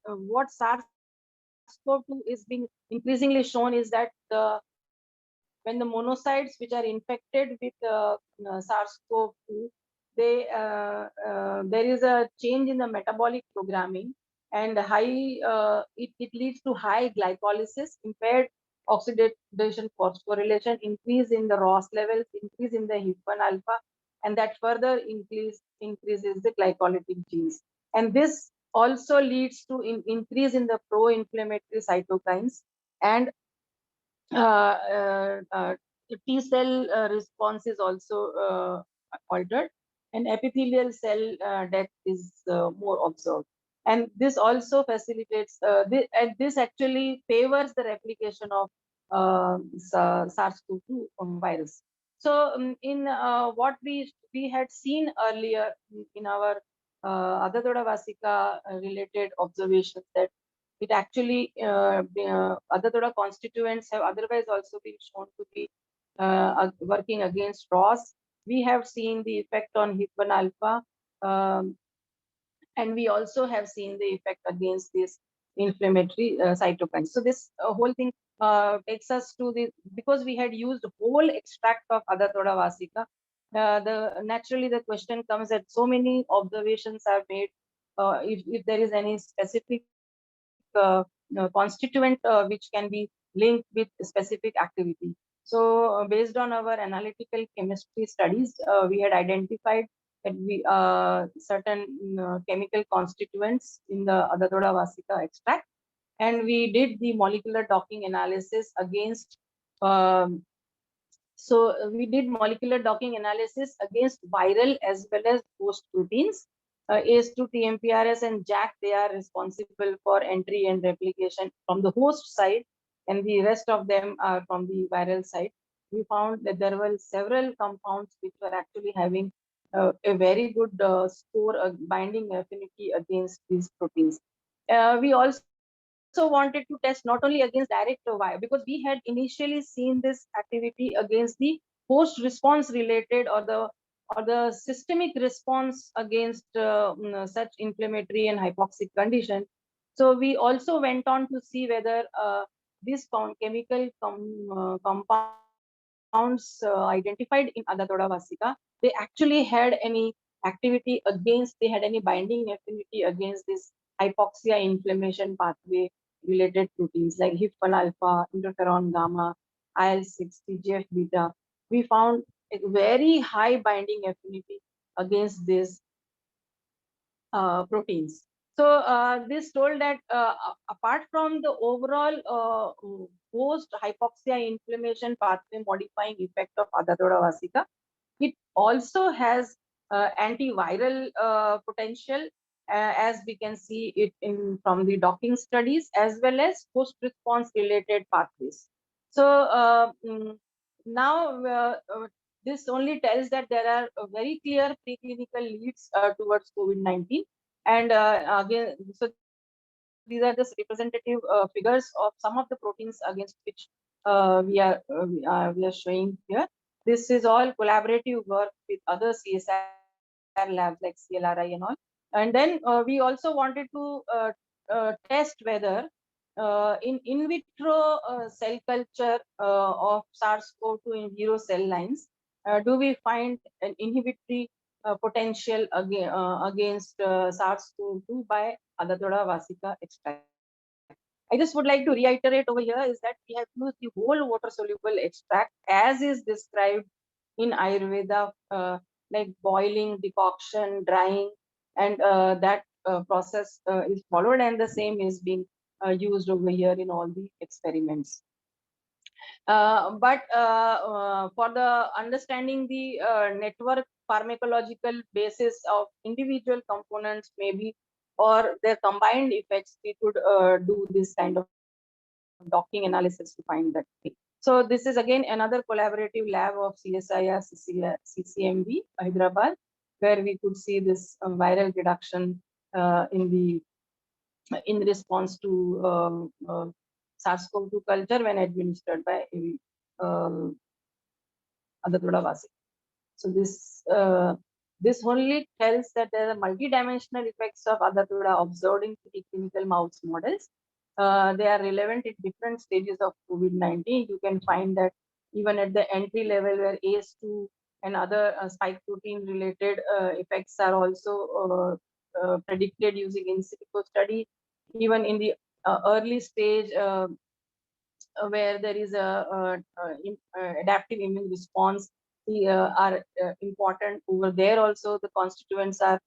what SARS-CoV-2 is being increasingly shown is that when the monocytes which are infected with SARS-CoV-2, there is a change in the metabolic programming, and it leads to high glycolysis, impaired oxidation phosphorylation, increase in the ROS levels, increase in the HIF1 alpha, and that further increases the glycolytic genes. And this also leads to increase in the pro-inflammatory cytokines, and T cell response is also altered, and epithelial cell death is more observed. And this also facilitates, this actually favors the replication of SARS-CoV-2 virus. So, in what we had seen earlier in our Adathoda Vasika related observations, that it actually Adathoda constituents have otherwise also been shown to be working against ROS. We have seen the effect on HIF1 alpha, and we also have seen the effect against these inflammatory cytokines. So this whole thing takes us to the, because we had used whole extract of Adathoda Vasika, naturally the question comes that so many observations are made, if there is any specific constituent which can be linked with specific activity. So based on our analytical chemistry studies, we had identified that we certain chemical constituents in the Adathoda Vasika extract, and we did the molecular docking analysis against we did molecular docking analysis against viral as well as host proteins. ACE2, TMPRS, and JAK, they are responsible for entry and replication from the host side, and the rest of them are from the viral side. We found that there were several compounds which were actually having a very good score, binding affinity against these proteins. We also wanted to test not only against direct virus, because we had initially seen this activity against the host response related or the systemic response against such inflammatory and hypoxic condition. So we also went on to see whether these chemical compounds identified in Adathoda Vasika, they actually had any activity against, they had any binding affinity against this hypoxia inflammation pathway related proteins like HIF1 alpha, interferon gamma, IL-6, TGF beta. We found a very high binding affinity against these proteins. So this told that apart from the overall post hypoxia inflammation pathway modifying effect of Adatoda vasica. It also has antiviral potential, as we can see it in from the docking studies, as well as post response related pathways. So now this only tells that there are very clear preclinical leads towards COVID-19. And again, so these are just representative figures of some of the proteins against which we are showing here. This is all collaborative work with other CSIR labs like CLRI and all. And then we also wanted to test whether in vitro cell culture of SARS-CoV-2 in vivo cell lines, do we find an inhibitory potential against SARS-CoV-2 by Adatoda vasica extract. I just would like to reiterate over here is that we have used the whole water soluble extract as is described in Ayurveda, like boiling, decoction, drying, and that process is followed, and the same is being used over here in all the experiments. But for the understanding the network pharmacological basis of individual components, maybe, or their combined effects, we could do this kind of docking analysis to find that thing. So this is again another collaborative lab of CSIR CCMB Hyderabad, where we could see this viral reduction in response to SARS-CoV-2 culture when administered by Adatoda vasica. So this only tells that there are multidimensional effects of Adatoda observed in preclinical mouse models. They are relevant in different stages of COVID-19. You can find that even at the entry level where ACE2 and other spike protein related effects are also predicted using in silico study. Even in the early stage where there is a adaptive immune response are important over there. Also, the constituents are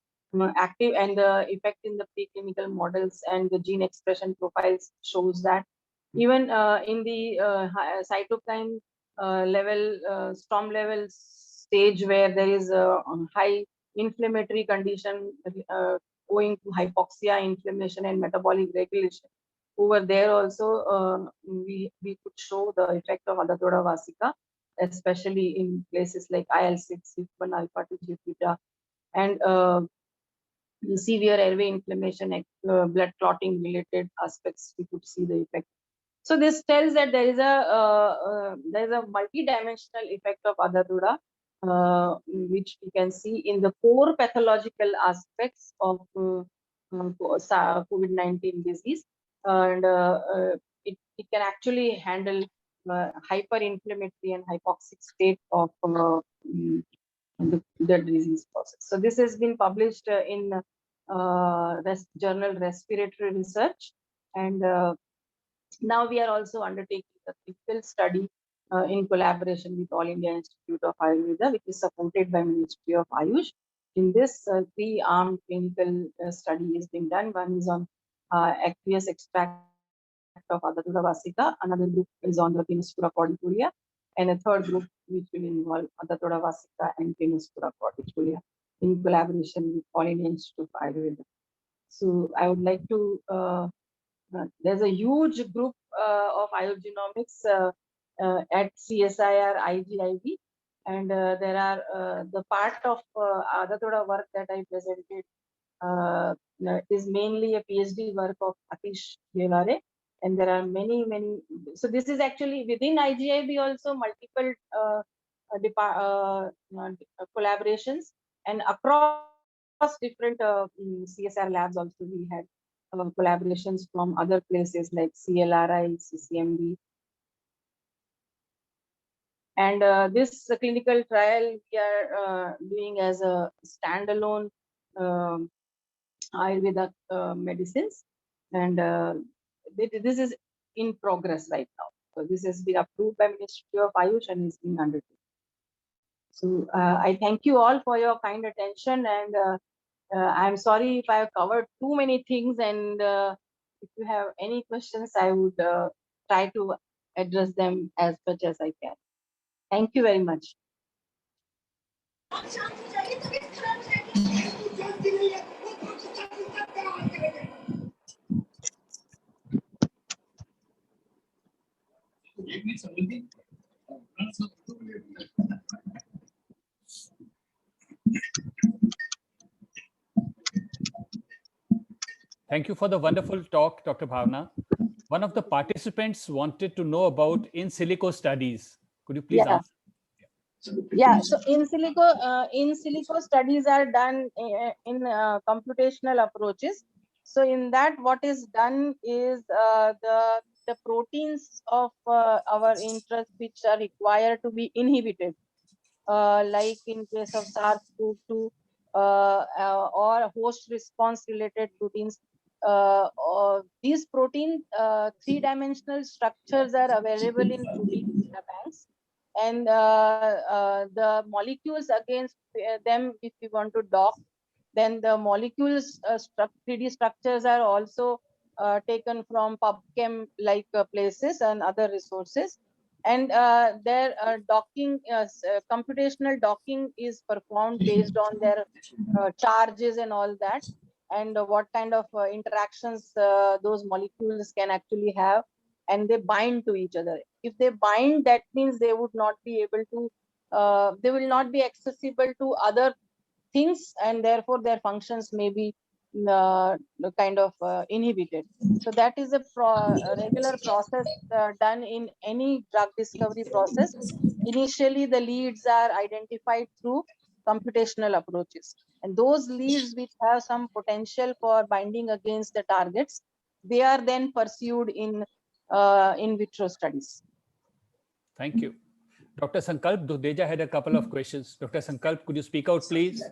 active, and the effect in the preclinical models and the gene expression profiles shows that. Even in the cytokine level, storm level stage where there is a high inflammatory condition owing to hypoxia, inflammation, and metabolic regulation. Over there also, we could show the effect of Adatoda vasica, especially in places like IL-6, HIF1 alpha 2 beta, and severe airway inflammation, blood clotting related aspects. We could see the effect. So this tells that there is a multi-dimensional effect of Adatoda, which we can see in the core pathological aspects of COVID-19 disease, and it can actually handle hyperinflammatory and hypoxic state of the disease process. So this has been published in journal Respiratory Research, and now we are also undertaking a clinical study in collaboration with All India Institute of Ayurveda, which is supported by Ministry of Ayush. In this, 3-arm clinical study is being done. One is on aqueous extract of Adatoda vasica, another group is on the Peniscura cordicolia, and a third group which will involve Adatoda vasica and Peniscura cordicolia in collaboration with All India Institute of Ayurveda. So I would like to there's a huge group of Ayurgenomics at CSIR IGIB, and there are the part of Adatoda work that I presented is mainly a PhD work of Atish Devare, and there are many. So this is actually within IGIB also multiple collaborations, and across different CSR labs also we had collaborations from other places like CLRI, CCMB. And this clinical trial we are doing as a standalone Ayurveda medicines, and this is in progress right now. So this has been approved by Ministry of Ayush and is being undertaken. So I thank you all for your kind attention, and I'm sorry if I have covered too many things, and if you have any questions, I would try to address them as much as I can. Thank you very much. Thank you for the wonderful talk, Dr. Bhavna. One of the participants wanted to know about in silico studies. Could you please Yeah. answer? Yeah, so in silico studies are done in computational approaches. So in that, what is done is the proteins of our interest which are required to be inhibited, like in case of SARS-CoV-2 or host response related proteins. Or these protein three-dimensional structures are available in protein data banks, and the molecules against them, if we want to dock, then the molecules 3D structures are also taken from PubChem like places and other resources, and their docking computational docking is performed based on their charges and all that, and what kind of interactions those molecules can actually have, and they bind to each other. If they bind, that means they would not be able to they will not be accessible to other things, and therefore their functions may be kind of inhibited. So that is a regular process done in any drug discovery process. Initially, the leads are identified through computational approaches, and those leads which have some potential for binding against the targets, they are then pursued in vitro studies. Thank you. Dr. Sankalp Dudeja had a couple of questions. Dr. Sankalp, could you speak out, please?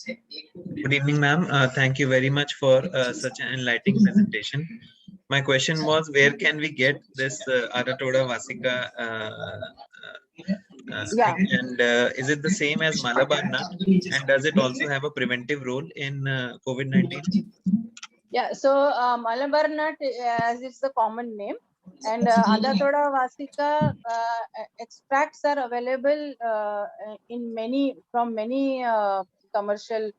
Good evening, ma'am. Thank you very much for such an enlightening presentation. My question was, where can we get this Aratoda vasica? Yeah. And is it the same as Malabar nut? And does it also have a preventive role in COVID-19? Yeah, so Malabar nut, as it's the common name, and Adatoda vasica extracts are available from many commercial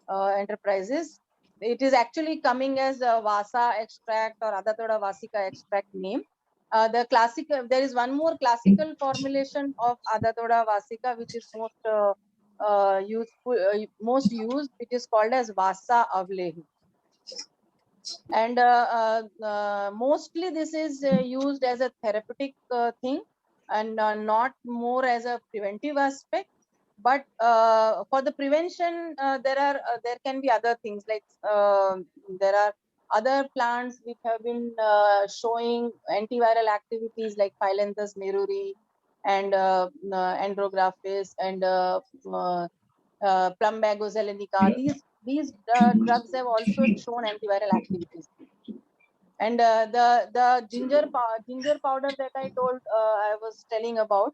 enterprises. It is actually coming as a Vasa extract or Adatoda vasica extract name. There is one more classical formulation of Adatoda vasica which is most used. It is called as Vasa avlehi. And mostly this is used as a therapeutic thing, and not more as a preventive aspect. But for the prevention, there can be other things, like there are other plants which have been showing antiviral activities, like Phyllanthus meruri and Andrographis and Plumbago zelenica. These drugs have also shown antiviral activities. And the ginger powder that I was telling about,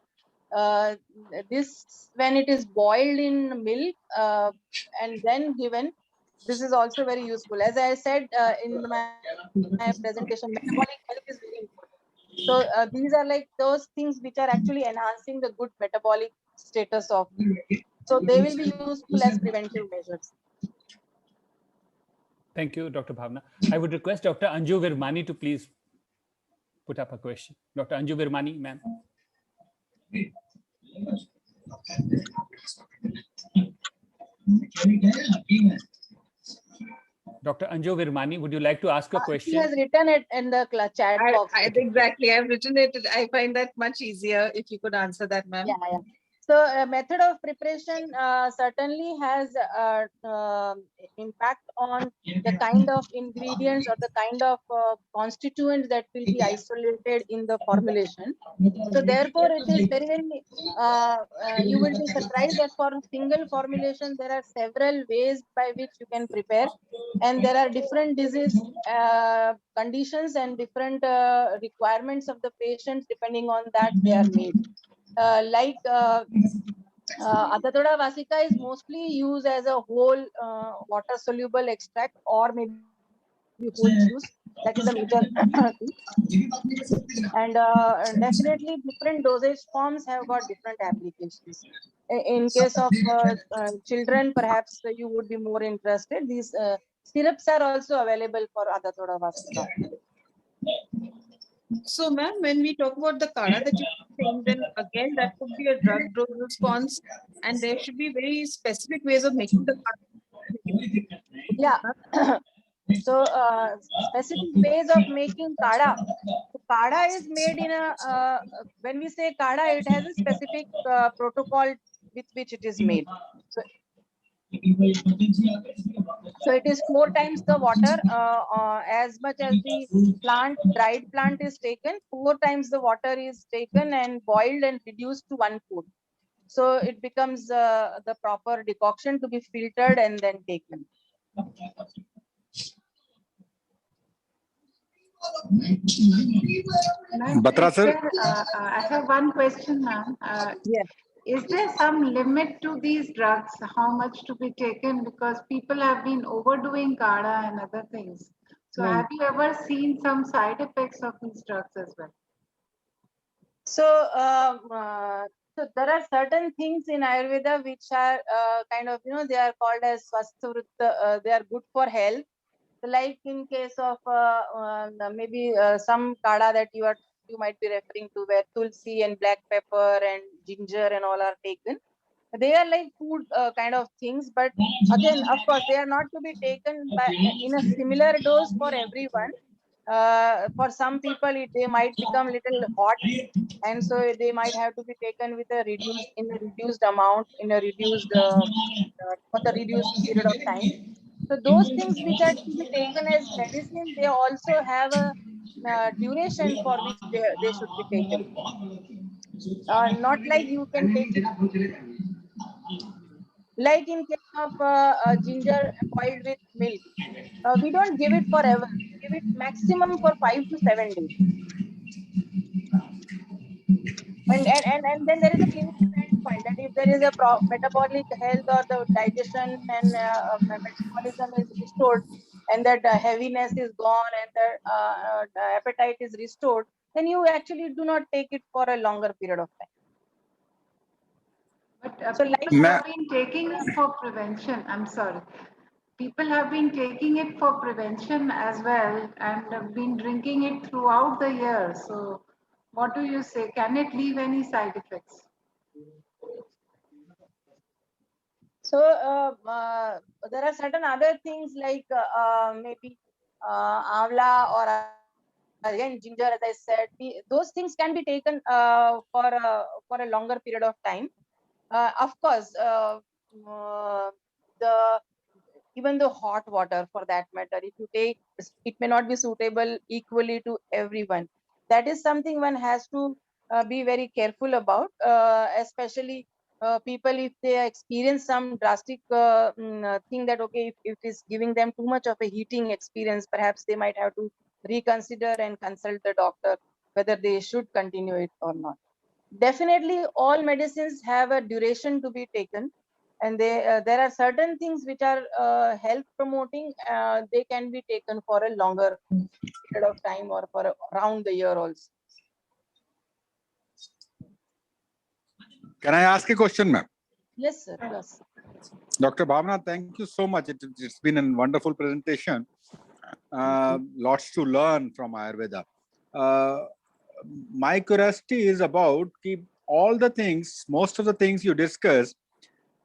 this, when it is boiled in milk and then given, this is also very useful. As I said in my presentation, metabolic health is very important. So these are like those things which are actually enhancing the good metabolic status of. So they will be useful as preventive measures. Thank you, Dr. Bhavna. I would request Dr. Anju Virmani to please put up a question. Dr. Anju Virmani, ma'am. Dr. Anju Virmani, would you like to ask a question? She has written it in the chat box. Exactly. I've written it. I find that much easier if you could answer that, ma'am. Yeah. So method of preparation certainly has impact on the kind of ingredients or the kind of constituents that will be isolated in the formulation. So therefore, it is very, very, you will be surprised that for a single formulation, there are several ways by which you can prepare. And there are different disease conditions and different requirements of the patients, depending on that they are made. Adatoda vasica is mostly used as a whole water soluble extract, or maybe the whole juice. That is a major thing. And definitely different dosage forms have got different applications. In case of children, perhaps you would be more interested. These syrups are also available for Adha Thoda Vasica. So, ma'am, when we talk about the Kada that you're saying, then again that could be a drug dose response, and there should be very specific ways of making the Kada. Yeah. So specific ways of making kada. So, kada is made in a when we say kada, it has a specific protocol with which it is made. So it is 4 times the water, as much as the dried plant is taken, 4 times the water is taken and boiled and reduced to 1/4. So it becomes the proper decoction to be filtered and then taken. Ma'am, Batra is sir. there, I have one question, ma'am. Yes. Is there some limit to these drugs, how much to be taken? Because people have been overdoing kada and other things. So have you ever seen some side effects of these drugs as well? So, so there are certain things in Ayurveda which are kind of, they are called as swasthvrutta, they are good for health. So like in case of maybe some kada that you might be referring to, where tulsi and black pepper and ginger and all are taken. They are like food kind of things, but again, of course, they are not to be taken in a similar dose for everyone. For some people, they might become little hot, and so they might have to be taken with a reduced amount, in a reduced for the reduced period of time. So those things which are to be taken as medicine, they also have a duration for which they should be taken. Not like you can take it, like in case of ginger boiled with milk. We don't give it forever. We give it maximum for 5 to 7 days. And then there is a clinical endpoint that if there is a metabolic health or the digestion and metabolism is restored, and that heaviness is gone, and the appetite is restored, then you actually do not take it for a longer period of time. But So people like have been taking it for prevention. I'm sorry. People have been taking it for prevention as well and have been drinking it throughout the year. So what do you say? Can it leave any side effects? So there are certain other things like maybe amla or again ginger, as I said. Those things can be taken for a longer period of time. Of course, the even the hot water, for that matter, if you take, it may not be suitable equally to everyone. That is something one has to be very careful about, especially people, if they experience some drastic thing, that okay, if it is giving them too much of a heating experience, perhaps they might have to reconsider and consult the doctor whether they should continue it or not. Definitely all medicines have a duration to be taken, and there are certain things which are health promoting. They can be taken for a longer period of time or for around the year also. Can I ask a question, ma'am? Yes, sir. Yes. Dr. Bhavna, thank you so much. It's been a wonderful presentation. Lots to learn from Ayurveda. My curiosity is about all the things, most of the things you discuss,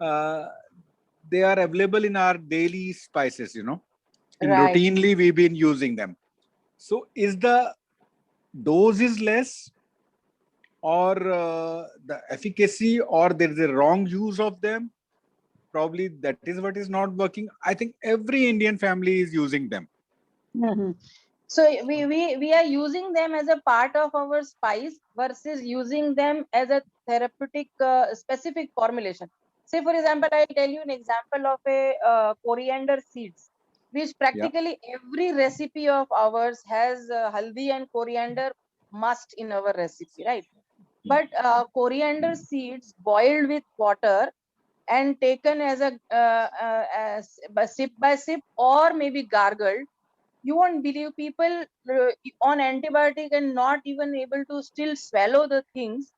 they are available in our daily spices, and Right. routinely we've been using them. So is the dose is less, or the efficacy, or there is a wrong use of them? Probably that is what is not working. I think every Indian family is using them. So we are using them as a part of our spice versus using them as a therapeutic specific formulation. Say, for example, I'll tell you an example of a coriander seeds, which practically every recipe of ours has haldi and coriander must in our recipe, right? But coriander seeds boiled with water and taken as a sip by sip, or maybe gargled, you won't believe people on antibiotic and not even able to still swallow the things,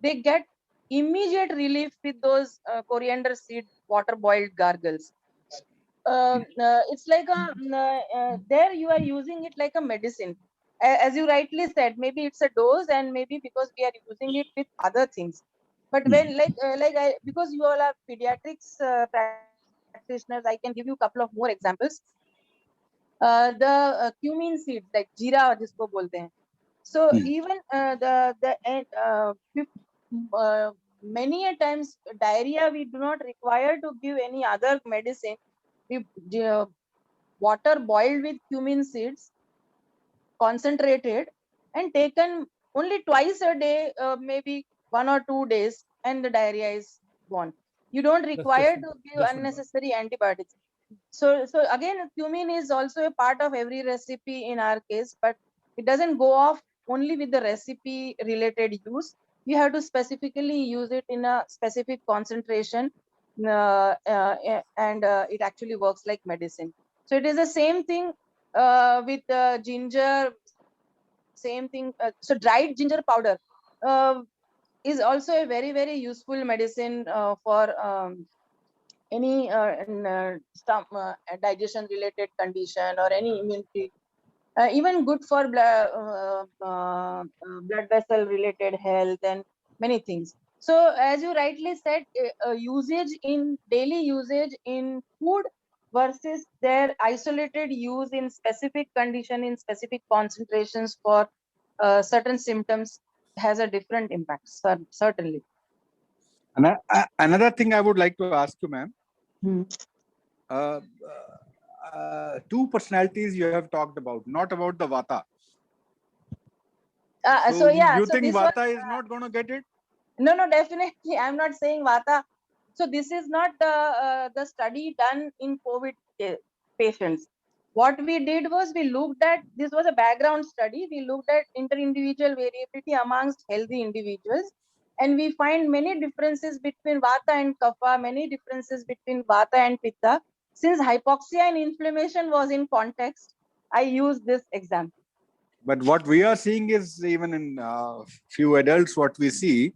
they get immediate relief with those coriander seed water boiled gargles. It's like there you are using it like a medicine. As you rightly said, maybe it's a dose, and maybe because we are using it with other things. But when because you all are pediatrics practitioners, I can give you a couple of more examples. The cumin seeds like jeera जिसको बोलते हैं. So even many a times diarrhea we do not require to give any other medicine. We water boiled with cumin seeds, concentrated, and taken only twice a day, maybe 1 or 2 days, and the diarrhea is gone. You don't require to give that's unnecessary antibiotics. So again, cumin is also a part of every recipe in our case, but it doesn't go off only with the recipe related use. You have to specifically use it in a specific concentration, and it actually works like medicine. So it is the same thing with ginger, same thing. So dried ginger powder is also a very, very useful medicine for any digestion related condition or any immunity, even good for blood vessel related health and many things. So as you rightly said, usage in daily usage in food versus their isolated use in specific condition in specific concentrations for certain symptoms has a different impact, certainly. And another thing I would like to ask you, ma'am. Hmm. Two personalities you have talked about, not about the Vata. So yeah, you so think this Vata was, is not going to get it? no, definitely. I'm not saying Vata. So this is not the study done in COVID patients. What we did was we looked at, this was a background study. We looked at inter-individual variability amongst healthy individuals. And we find many differences between Vata and Kapha, many differences between Vata and Pitta. Since hypoxia and inflammation was in context, I used this example. But what we are seeing is, even in few adults, what we see,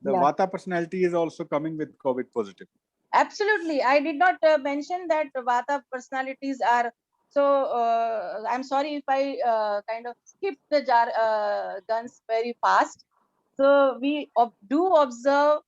the Yeah. Vata personality is also coming with COVID positive. Absolutely. I did not mention that Vata personalities are. So I'm sorry if I kind of skip the guns very fast. So we do observe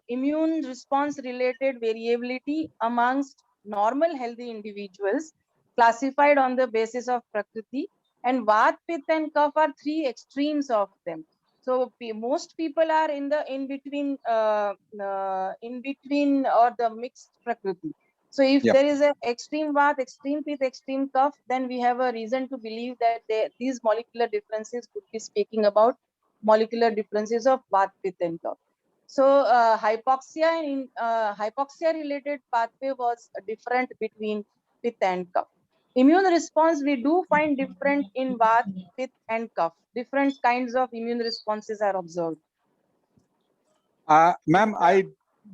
immune response related variability amongst normal healthy individuals classified on the basis of Prakriti, and Vat, Pitta and Kapha are three extremes of them. So most people are in the in between or the mixed Prakriti. So if Yeah. there is an extreme Vat, extreme Pitta, extreme Kapha, then we have a reason to believe that these molecular differences could be speaking about molecular differences of Vat, Pitta and Kapha. So hypoxia related pathway was different between Pitta and Kapha. Immune response we do find different in Vat, Pitta and Kapha. Different kinds of immune responses are observed. Ma'am, I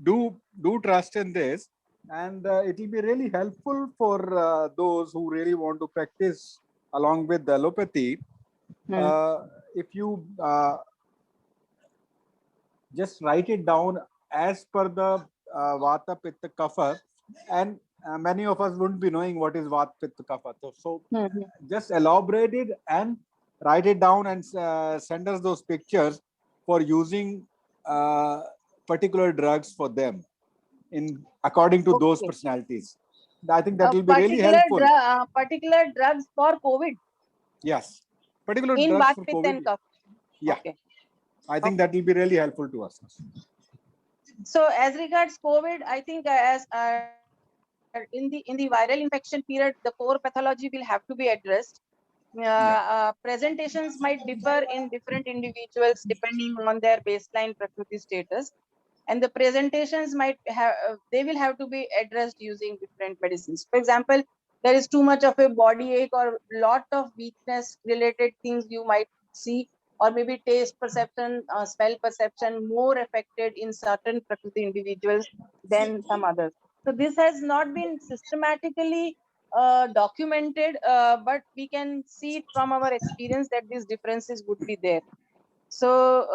do trust in this, and it will be really helpful for those who really want to practice along with the allopathy. If you just write it down as per the Vata, Pitta, Kapha, and many of us wouldn't be knowing what is Vata, Pitta, Kapha. So just elaborate it and write it down and send us those pictures for using particular drugs for them in according to those personalities. I think that will be really helpful. Particular drugs for COVID. Yes, particular in drugs Vat, for Pitta COVID. and Kapha. Yeah, Okay. I think that will be really helpful to us. So as regards COVID, I think as in the viral infection period, the core pathology will have to be addressed. Presentations might differ in different individuals depending on their baseline Prakriti status, and the presentations might have they will have to be addressed using different medicines. For example, there is too much of a body ache or lot of weakness related things you might see, or maybe taste perception, smell perception more affected in certain Prakriti individuals than some others. So this has not been systematically documented, but we can see it from our experience that these differences would be there. So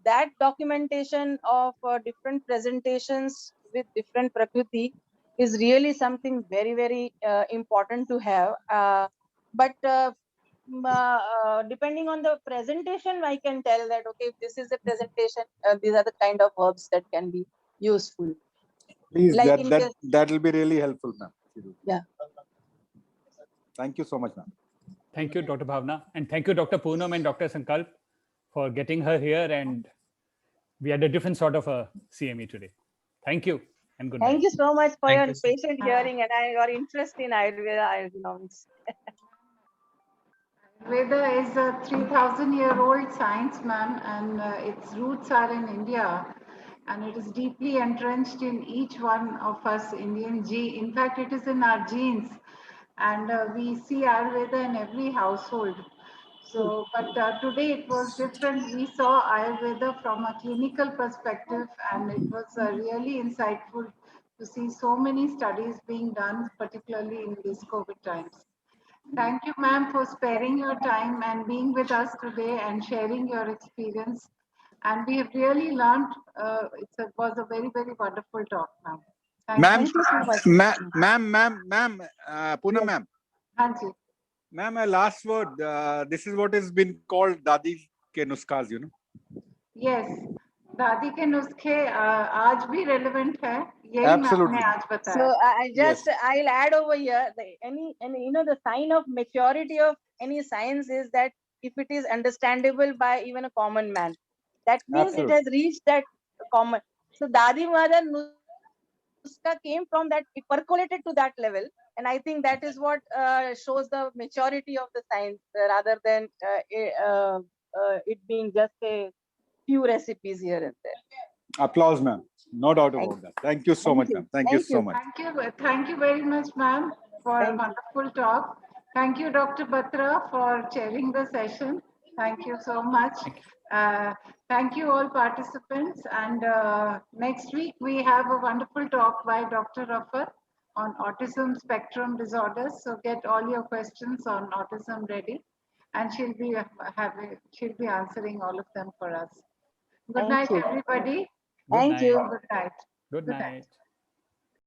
that documentation of different presentations with different prakriti is really something very, very important to have. But depending on the presentation, I can tell that, okay, if this is the presentation, these are the kind of verbs that can be useful. Please, Like in case, that will be really helpful, ma'am. Yeah. Thank you so much, ma'am. Thank you, Dr. Bhavna. And thank you, Dr. Poonam and Dr. Sankalp, for getting her here. And we had a different sort of a CME today. Thank you and good night. Thank you so much for Thank your you, sir. patient hearing and your interest in Ayurveda economics. Veda is a 3,000-year-old science, ma'am, and its roots are in India, and it is deeply entrenched in each one of us Indian gene. In fact, it is in our genes, and we see Ayurveda in every household. So, but today it was different. We saw Ayurveda from a clinical perspective, and it was really insightful to see so many studies being done, particularly in these COVID times. Thank you, ma'am, for sparing your time and being with us today and sharing your experience. And we have really learned. It was a very, very wonderful talk, ma'am. Ma'am, Thank you so much. ma'am, Poonam Yes. ma'am. Hanji. Ma'am, my last word. This is what has been called Dadi ke nuskhas, you know. Yes, दादी के नुस्खे आज भी relevant है. यही मैं Absolutely. आपने आज So बताया. I'll add over here any the sign of maturity of any science is that if it is understandable by even a common man, that means it Absolutely. has reached that common. So Dadi Mother Nuska came from that, it percolated to that level, and I think that is what shows the maturity of the science rather than it being just a few recipes here and there. Applause, ma'am. No doubt Thank about that. Thank you so Thank much, you. ma'am. Thank you Thank so you. much. Thank you very much, ma'am, for a Thank you. wonderful talk. Thank you, Dr. Batra, for chairing the session. Thank you so much. Thank you all participants. And next week we have a wonderful talk by Dr. Rafat on autism spectrum disorders. So get all your questions on autism ready, and she'll be answering all of them for us. Good Thank night, you. everybody. Good Thank night. you. Good night. Good Good night. night.